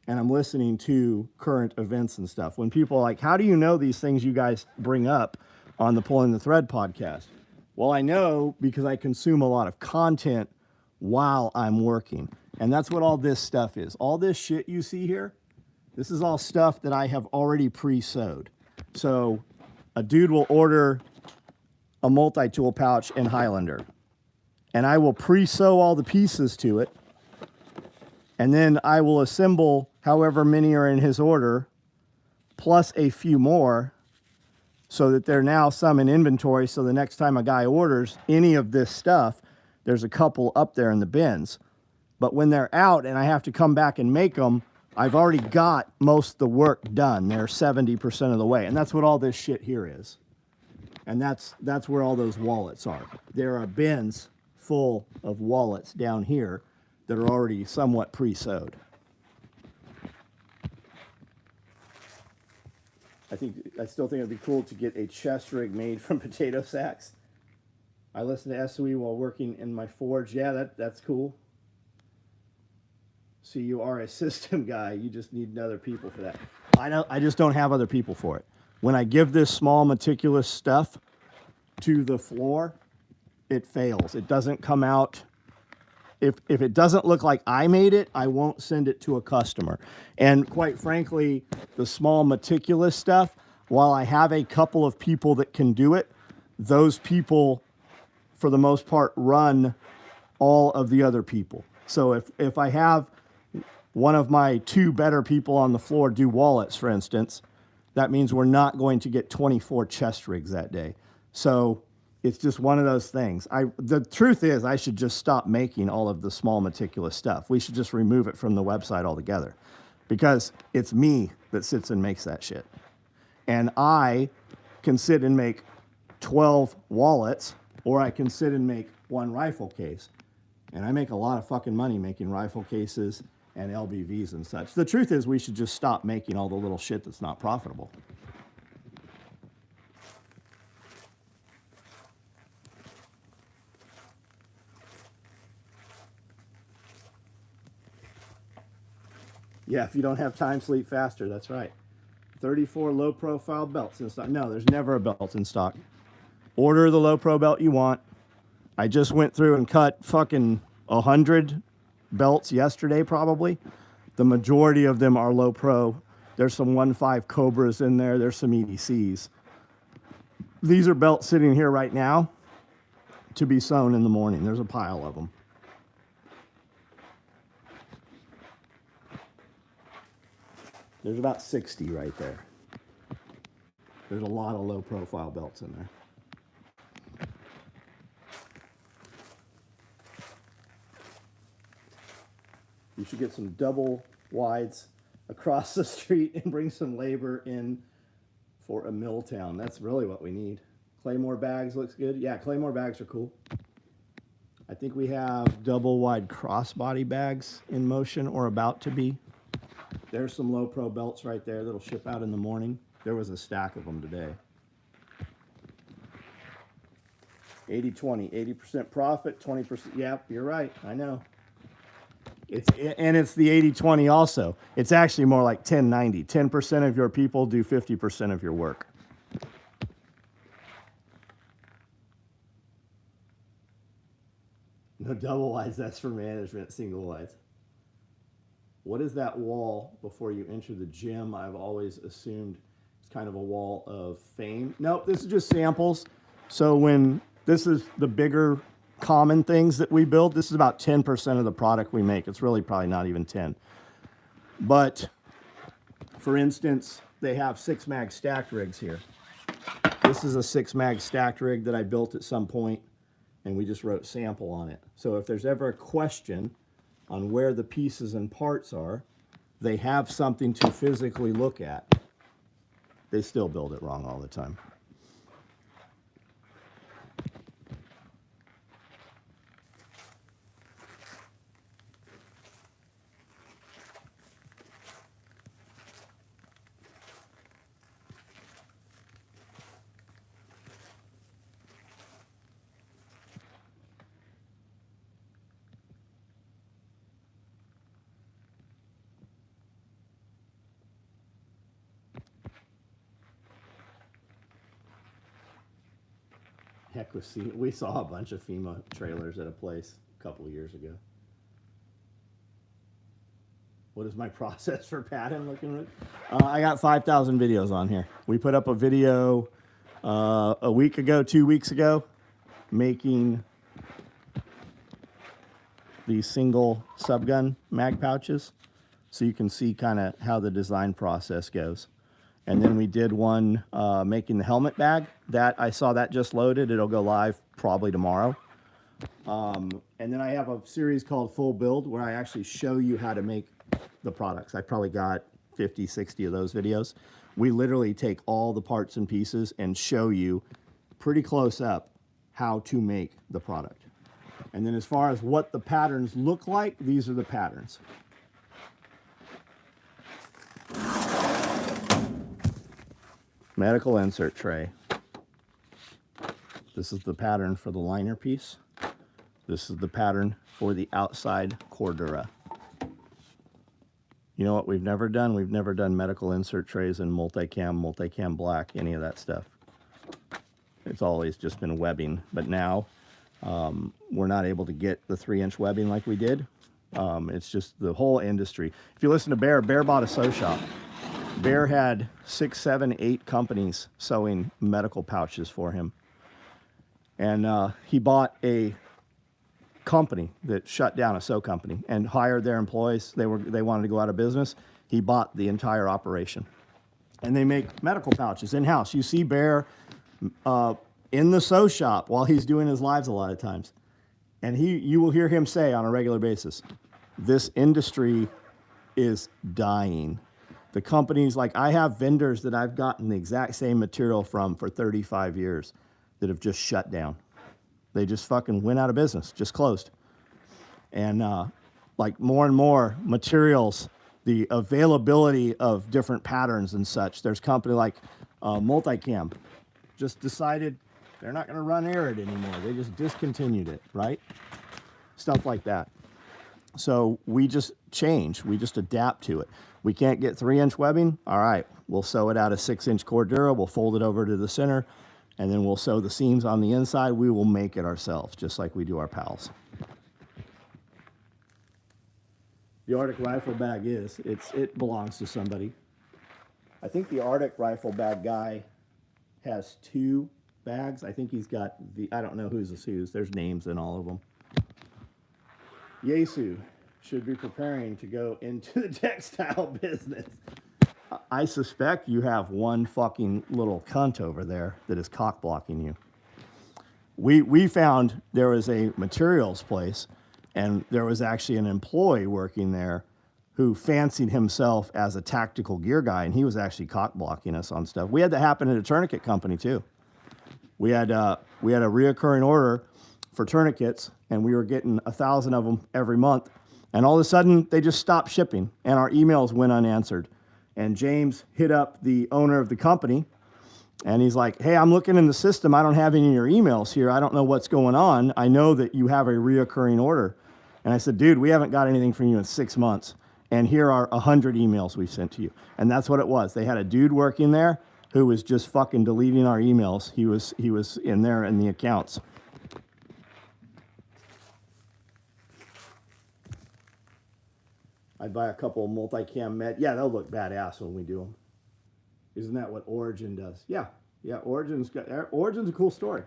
and I'm listening to current events and stuff. When people are like, how do you know these things you guys bring up on the Pulling the Thread podcast? Well, I know because I consume a lot of content while I'm working. And that's what all this stuff is. All this shit you see here, this is all stuff that I have already pre-sewed. So a dude will order a multi-tool pouch in Highlander, and I will pre-sew all the pieces to it, and then I will assemble however many are in his order, plus a few more, so that there are now some in inventory, so the next time a guy orders any of this stuff, there's a couple up there in the bins. But when they're out and I have to come back and make them, I've already got most of the work done. They're 70% of the way, and that's what all this shit here is. And that's where all those wallets are. There are bins full of wallets down here that are already somewhat pre-sewed. I still think it'd be cool to get a chest rig made from potato sacks. I listen to SOE while working in my forge. Yeah, that's cool. So you are a system guy. You just need other people for that. I just don't have other people for it. When I give this small, meticulous stuff to the floor, it fails. It doesn't come out. If it doesn't look like I made it, I won't send it to a customer. And quite frankly, the small, meticulous stuff, while I have a couple of people that can do it, those people, for the most part, run all of the other people. So if I have one of my two better people on the floor do wallets, for instance, that means we're not going to get 24 chest rigs that day. So it's just one of those things. The truth is, I should just stop making all of the small, meticulous stuff. We should just remove it from the website altogether, because it's me that sits and makes that shit. And I can sit and make 12 wallets, or I can sit and make one rifle case. And I make a lot of fucking money making rifle cases and LBVs and such. The truth is, we should just stop making all the little shit that's not profitable. Yeah, if you don't have time, sleep faster. That's right. 34 low-profile belts in stock. No, there's never a belt in stock. Order the low-pro belt you want. I just went through and cut fucking 100 belts yesterday, probably. The majority of them are low-pro. There's some 1.5 Cobras in there. There's some EDCs. These are belts sitting here right now to be sewn in the morning. There's a pile of them. There's about 60 right there. There's a lot of low-profile belts in there. You should get some double wides across the street and bring some labor in for a mill town. That's really what we need. Claymore bags looks good. Yeah, Claymore bags are cool. I think we have double wide crossbody bags in motion or about to be. There's some low pro belts right there that'll ship out in the morning. There was a stack of them today. 80-20, 80% profit, 20%. Yep, you're right. I know. It's the 80-20 also. It's actually more like 10-90. 10% of your people do 50% of your work. No double wides, that's for management. Single wides. What is that wall before you enter the gym? I've always assumed it's kind of a wall of fame. Nope, this is just samples. So when this is the bigger common things that we build, this is about 10% of the product we make. It's really probably not even 10. But for instance, they have 6-mag stacked rigs here. This is a 6-mag stacked rig that I built at some point. and we just wrote sample on it. So if there's ever a question on where the pieces and parts are, they have something to physically look at. They still build it wrong all the time. Heck, we saw a bunch of FEMA trailers at a place a couple of years ago. What is my process for pattern looking like? I got 5,000 videos on here. We put up a video a week ago, 2 weeks ago, making these single subgun mag pouches, so you can see kind of how the design process goes. And then we did one making the helmet bag. That I saw that just loaded. It'll go live probably tomorrow. And then I have a series called Full Build where I actually show you how to make the products. I probably got 50, 60 of those videos. We literally take all the parts and pieces and show you pretty close up how to make the product. And then as far as what the patterns look like, these are the patterns. Medical insert tray. This is the pattern for the liner piece. This is the pattern for the outside cordura. You know what we've never done? We've never done medical insert trays in multicam black, any of that stuff. It's always just been webbing, but now we're not able to get the 3-inch webbing like we did. It's just the whole industry. If you listen to Bear bought a sew shop. Bear had 6, 7, 8 companies sewing medical pouches for him. And he bought a company that shut down, a sew company, and hired their employees. They wanted to go out of business. He bought the entire operation. And they make medical pouches in-house. You see Bear in the sew shop while he's doing his lives a lot of times. And you will hear him say on a regular basis, this industry is dying. The companies, like I have vendors that I've gotten the exact same material from for 35 years that have just shut down. They just fucking went out of business, just closed. And like more and more materials, the availability of different patterns and such. There's a company like Multicam just decided they're not going to run Arid anymore. They just discontinued it, right? Stuff like that. So we just change. We just adapt to it. We can't get 3-inch webbing. All right, we'll sew it out of 6-inch cordura. We'll fold it over to the center, and then we'll sew the seams on the inside. We will make it ourselves, just like we do our pals. The Arctic rifle bag it belongs to somebody. I think the Arctic rifle bag guy has 2 bags. I think he's got I don't know whose is whose. There's names in all of them. Yesu should be preparing to go into the textile business. I suspect you have one fucking little cunt over there that is cock blocking you. We found there was a materials place, and there was actually an employee working there who fancied himself as a tactical gear guy, and he was actually cock blocking us on stuff. We had that happen at a tourniquet company too. We had a reoccurring order for tourniquets, and we were getting 1,000 of them every month. And all of a sudden, they just stopped shipping, and our emails went unanswered. And James hit up the owner of the company, and he's like, hey, I'm looking in the system. I don't have any of your emails here. I don't know what's going on. I know that you have a reoccurring order. And I said, dude, we haven't got anything from you in 6 months. And here are 100 emails we've sent to you. And that's what it was. They had a dude working there who was just fucking deleting our emails. He was in there in the accounts. I'd buy a couple of multicam med. Yeah, they'll look badass when we do them. Isn't that what Origin does? Yeah, Origin's a cool story.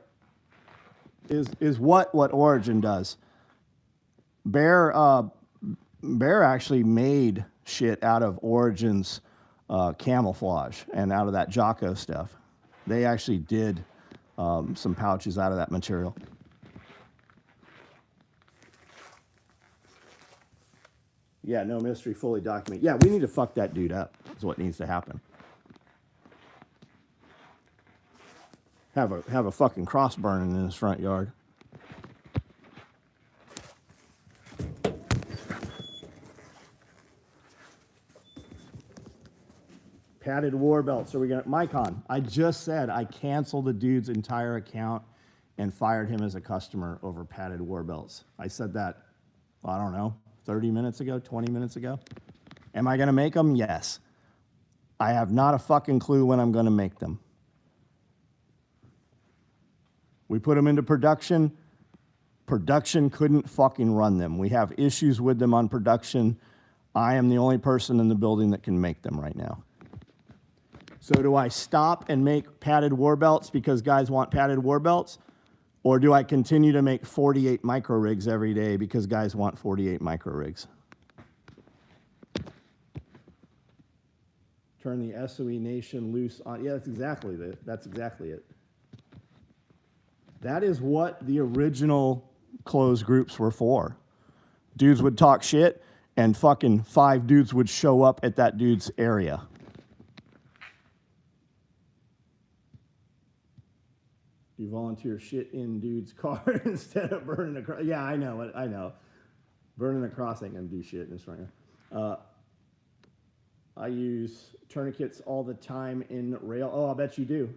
Is what Origin does. Bear actually made shit out of Origin's camouflage and out of that Jocko stuff. They actually did some pouches out of that material. Yeah, no mystery, fully documented. Yeah, we need to fuck that dude up, is what needs to happen. Have a fucking cross burning in his front yard. Padded war belts. Are we gonna Micon? I just said I canceled the dude's entire account and fired him as a customer over padded war belts. I said that, I don't know, 30 minutes ago, 20 minutes ago. Am I gonna make them? Yes. I have not a fucking clue when I'm gonna make them. We put them into production. Production couldn't fucking run them. We have issues with them on production. I am the only person in the building that can make them right now. So do I stop and make padded war belts because guys want padded war belts? Or do I continue to make 48 micro rigs every day because guys want 48 micro rigs? Turn the SOE nation loose on. Yeah, that's exactly it. That's exactly it. That is what the original closed groups were for. Dudes would talk shit and fucking 5 dudes would show up at that dude's area. You volunteer shit in dude's car instead of burning across. Yeah, I know. I know. Burning across ain't gonna do shit in this right now. I use tourniquets all the time in rail. Oh, I bet you do.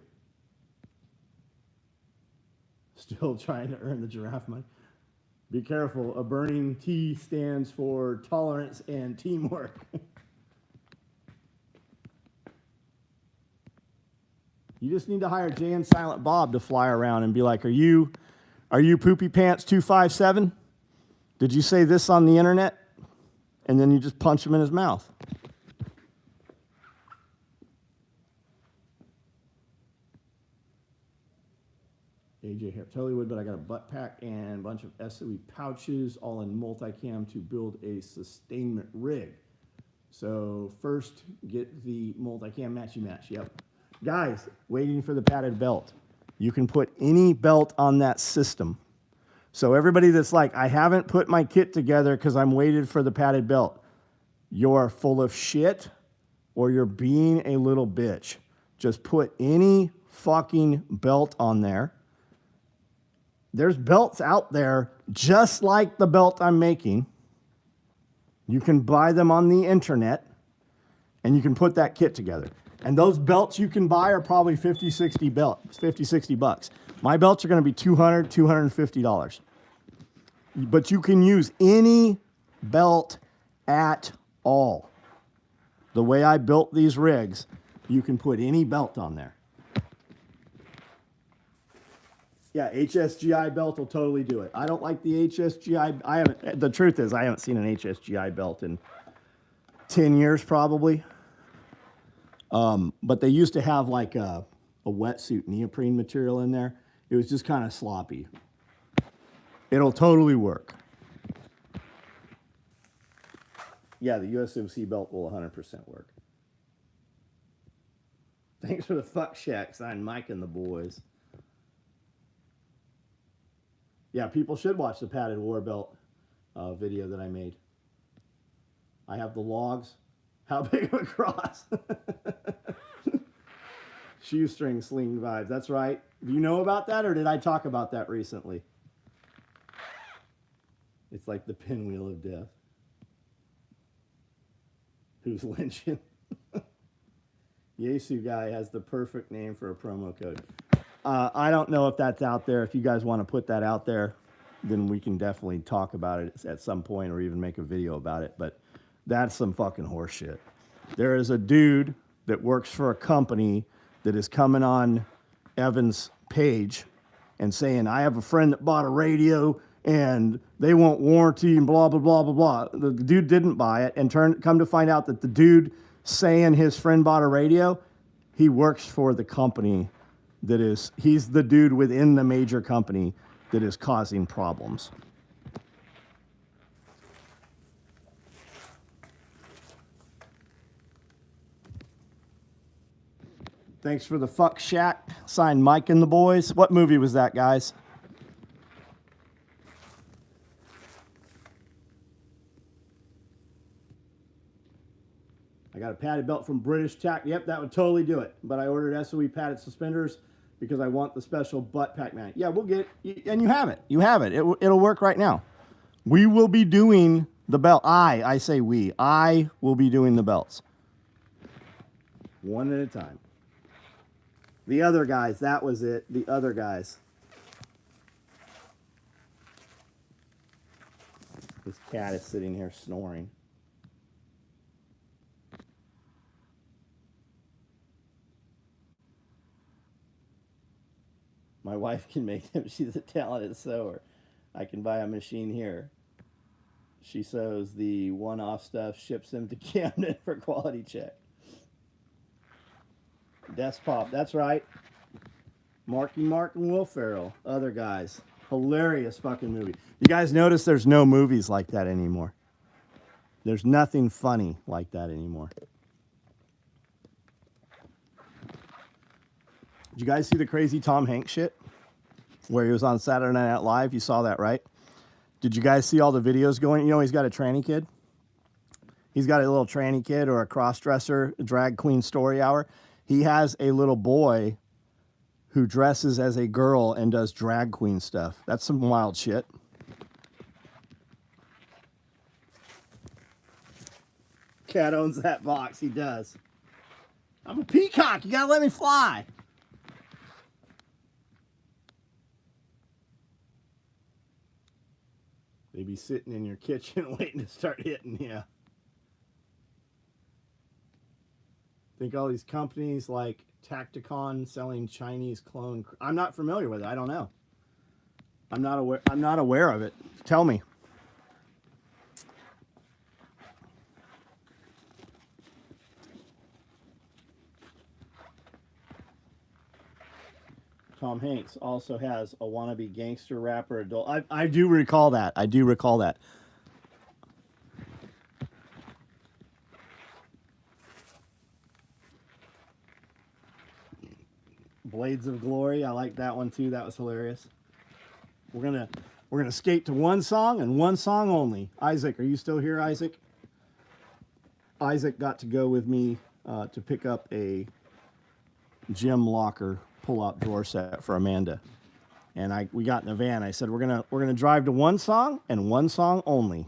Still trying to earn the giraffe money. Be careful. A burning T stands for tolerance and teamwork. You just need to hire Jay and Silent Bob to fly around and be like, are you Poopy Pants 257? Did you say this on the internet? And then you just punch him in his mouth. AJ here, totally would, but I got a butt pack and a bunch of SOE pouches, all in multicam to build a sustainment rig. So first, get the multicam matchy match. Yep. Guys, waiting for the padded belt. You can put any belt on that system. So everybody that's like, I haven't put my kit together because I'm waiting for the padded belt. You're full of shit or you're being a little bitch. Just put any fucking belt on there. There's belts out there just like the belt I'm making. You can buy them on the internet and you can put that kit together. And those belts you can buy are probably 50, 60 bucks. My belts are going to be $200, $250. But you can use any belt at all. The way I built these rigs, you can put any belt on there. Yeah, HSGI belt will totally do it. I don't like the HSGI. The truth is, I haven't seen an HSGI belt in 10 years probably. But they used to have like a wetsuit neoprene material in there. It was just kind of sloppy. It'll totally work. Yeah, the USMC belt will 100% work. Thanks for the fuck shack sign, Mike and the boys. Yeah, people should watch the padded war belt video that I made. I have the logs. How big of a cross? Shoestring sling vibes. That's right. Do you know about that, or did I talk about that recently? It's like the pinwheel of death. Who's lynching? Yesu guy has the perfect name for a promo code. I don't know if that's out there. If you guys want to put that out there, then we can definitely talk about it at some point or even make a video about it. But that's some fucking horse shit. There is a dude that works for a company that is coming on Evan's page and saying, I have a friend that bought a radio and they want warranty and blah, blah, blah, blah, blah. The dude didn't buy it and come to find out that the dude saying his friend bought a radio, he works for the company that is, he's the dude within the major company that is causing problems. Thanks for the fuck shack. Signed Mike and the boys. What movie was that, guys? I got a padded belt from British Tack. Yep, that would totally do it. But I ordered SOE padded suspenders because I want the special butt pack magnet. Yeah, we'll get it. And you have it. You have it. It'll work right now. We will be doing the belt. I say we. I will be doing the belts. One at a time. The other guys, that was it. The other guys. This cat is sitting here snoring. My wife can make them. She's a talented sewer. I can buy a machine here. She sews the one-off stuff, ships them to Camden for quality check. Desk Pop, that's right. Marky Mark and Will Ferrell, other guys. Hilarious fucking movie. You guys notice there's no movies like that anymore. There's nothing funny like that anymore. Did you guys see the crazy Tom Hanks shit? Where he was on Saturday Night Live? You saw that, right? Did you guys see all the videos going? You know he's got a tranny kid? He's got a little tranny kid or a cross-dresser, drag queen story hour. He has a little boy who dresses as a girl and does drag queen stuff. That's some wild shit. Cat owns that box. He does. I'm a peacock. You gotta let me fly. They be sitting in your kitchen waiting to start hitting you. Think all these companies like Tacticon selling Chinese clone. I'm not familiar with it. I don't know. I'm not aware of it. Tell me. Tom Hanks also has a wannabe gangster rapper adult. I do recall that. I do recall that. Blades of Glory. I like that one too. That was hilarious. We're gonna skate to one song and one song only. Isaac, are you still here, Isaac? Isaac got to go with me to pick up a gym locker pull-out drawer set for Amanda, and we got in the van. I said we're gonna drive to one song and one song only.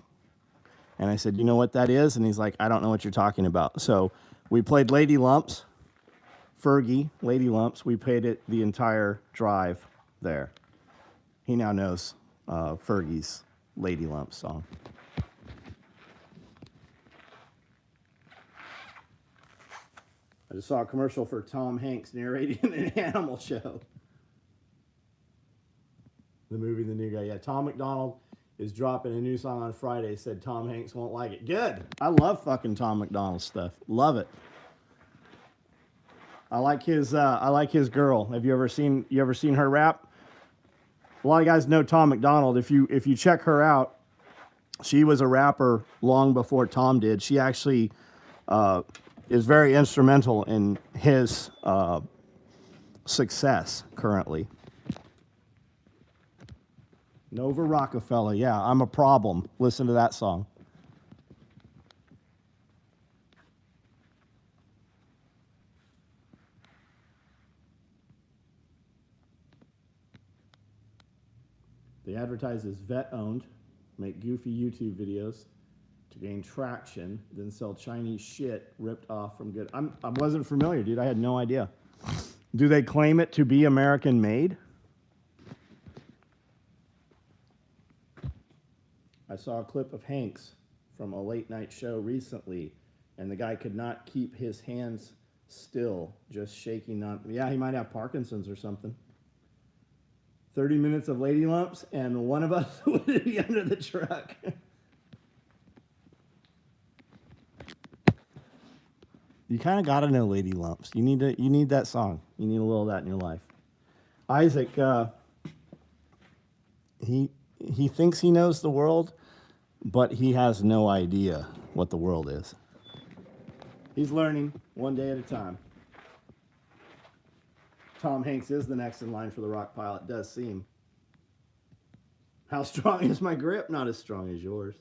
And I said, you know what that is? And he's like, I don't know what you're talking about. So we played Lady Lumps. Fergie, Lady Lumps. We played it the entire drive there. He now knows Fergie's Lady Lumps song. I just saw a commercial for Tom Hanks narrating an animal show. The movie The New Guy. Yeah, Tom McDonald is dropping a new song on Friday. Said Tom Hanks won't like it. Good. I love fucking Tom McDonald stuff. Love it. I like his girl. Have you ever seen her rap? A lot of guys know Tom McDonald. If you check her out, she was a rapper long before Tom did. She actually is very instrumental in his success currently. Nova Rockefeller, yeah, I'm a problem. Listen to that song. They advertise as vet-owned, make goofy YouTube videos to gain traction, then sell Chinese shit ripped off from good. I wasn't familiar, dude. I had no idea. Do they claim it to be American-made? I saw a clip of Hanks from a late-night show recently, and the guy could not keep his hands still, just shaking on. Yeah, he might have Parkinson's or something. 30 minutes of Lady Lumps, and one of us would be under the truck. You kind of got to know Lady Lumps. You need that song. You need a little of that in your life. Isaac, he thinks he knows the world, but he has no idea what the world is. He's learning one day at a time. Tom Hanks is the next in line for the rock pile, it does seem. How strong is my grip? Not as strong as yours.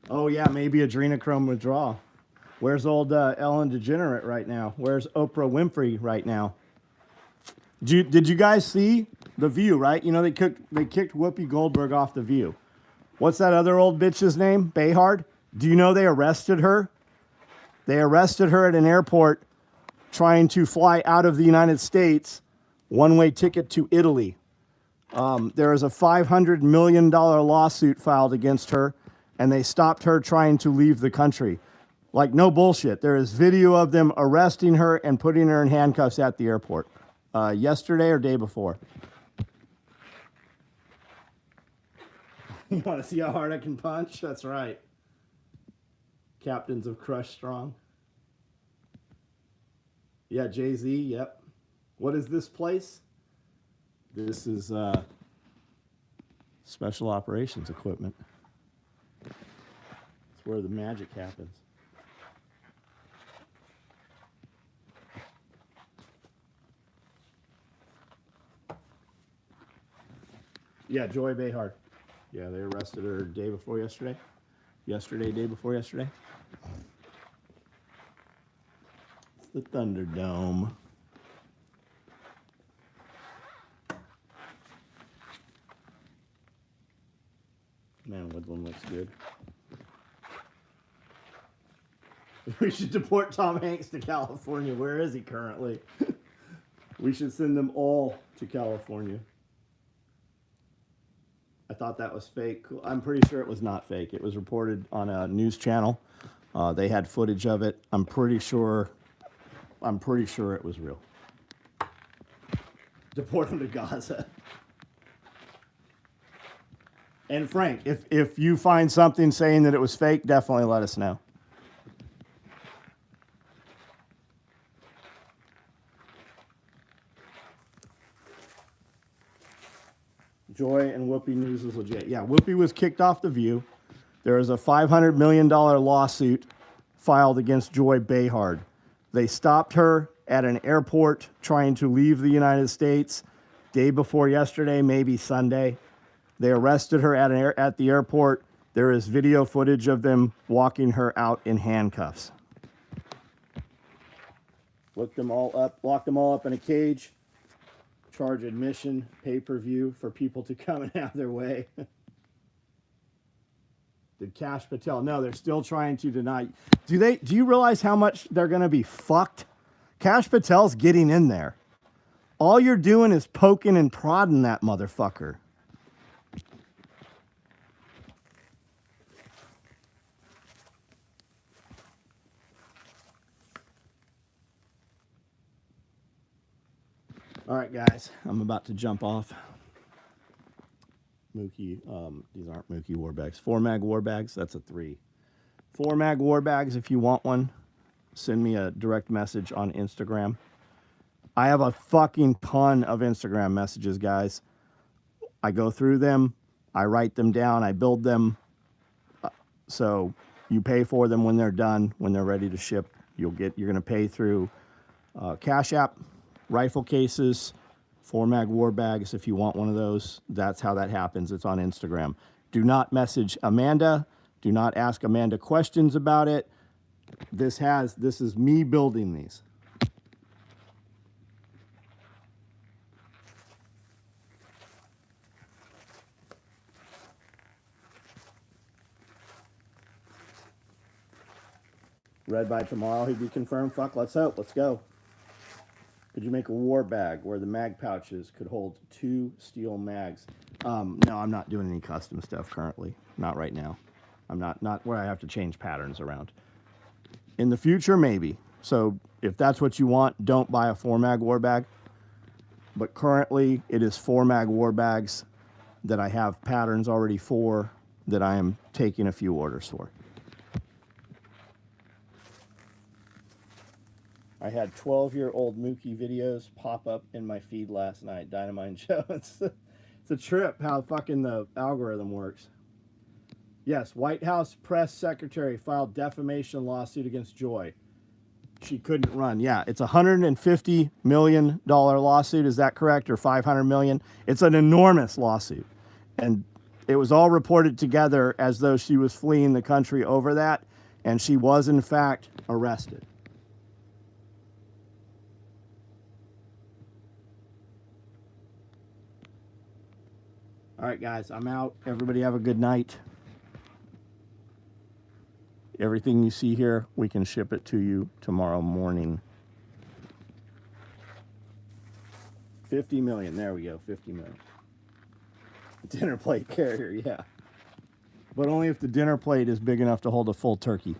Oh yeah, maybe adrenochrome withdrawal. Where's old Ellen DeGenerate right now? Where's Oprah Winfrey right now? Did you guys see The View, right? You know, they kicked Whoopi Goldberg off The View. What's that other old bitch's name? Behard? Do you know they arrested her? They arrested her at an airport trying to fly out of the United States, one-way ticket to Italy. There is a $500 million lawsuit filed against her, and they stopped her trying to leave the country. Like, no bullshit. There is video of them arresting her and putting her in handcuffs at the airport. Yesterday or day before. You want to see how hard I can punch? That's right. Captains of Crush Strong. Yeah, Jay-Z, yep. What is this place? This is special operations equipment. It's where the magic happens. Yeah, Joy Behar. Yeah, they arrested her day before yesterday. Day before yesterday. It's the Thunderdome. Man, Woodland looks good. We should deport Tom Hanks to California. Where is he currently? We should send them all to California. I thought that was fake. I'm pretty sure it was not fake. It was reported on a news channel. They had footage of it. I'm pretty sure it was real. Deport him to Gaza. And Frank, if you find something saying that it was fake, definitely let us know. Joy and Whoopi news is legit. Yeah, Whoopi was kicked off The View. There is a $500 million lawsuit filed against Joy Behar. They stopped her at an airport trying to leave the United States day before yesterday, maybe Sunday. They arrested her at the airport. There is video footage of them walking her out in handcuffs. Locked them all up in a cage. Charge admission, pay-per-view for people to come and have their way. Did Kash Patel? No, they're still trying to deny. Do you realize how much they're going to be fucked? Kash Patel's getting in there. All you're doing is poking and prodding that motherfucker. All right, guys, I'm about to jump off. Mookie, these aren't Mookie war bags. 4-mag war bags, that's a 3. 4-mag war bags, if you want one, send me a direct message on Instagram. I have a fucking ton of Instagram messages, guys. I go through them, I write them down, I build them. So you pay for them when they're done, when they're ready to ship. You're going to pay through Cash App. Rifle cases, 4-mag war bags, if you want one of those. That's how that happens. It's on Instagram. Do not message Amanda. Do not ask Amanda questions about it. This is me building these. Read by tomorrow, he'd be confirmed. Fuck, let's hope. Let's go. Could you make a war bag where the mag pouches could hold 2 steel mags? No, I'm not doing any custom stuff currently. Not right now. I'm not where I have to change patterns around. In the future, maybe. So if that's what you want, don't buy a 4-mag war bag. But currently, it is 4-mag war bags that I have patterns already for that I am taking a few orders for. I had 12-year-old Mookie videos pop up in my feed last night. Dynamite Joe. It's a trip how fucking the algorithm works. Yes, White House press secretary filed defamation lawsuit against Joy. She couldn't run. Yeah, it's a $150 million lawsuit. Is that correct? Or $500 million? It's an enormous lawsuit. And it was all reported together as though she was fleeing the country over that. And she was, in fact, arrested. All right, guys, I'm out. Everybody have a good night. Everything you see here, we can ship it to you tomorrow morning. 50 million. There we go. 50 million. Dinner plate carrier, yeah. But only if the dinner plate is big enough to hold a full turkey.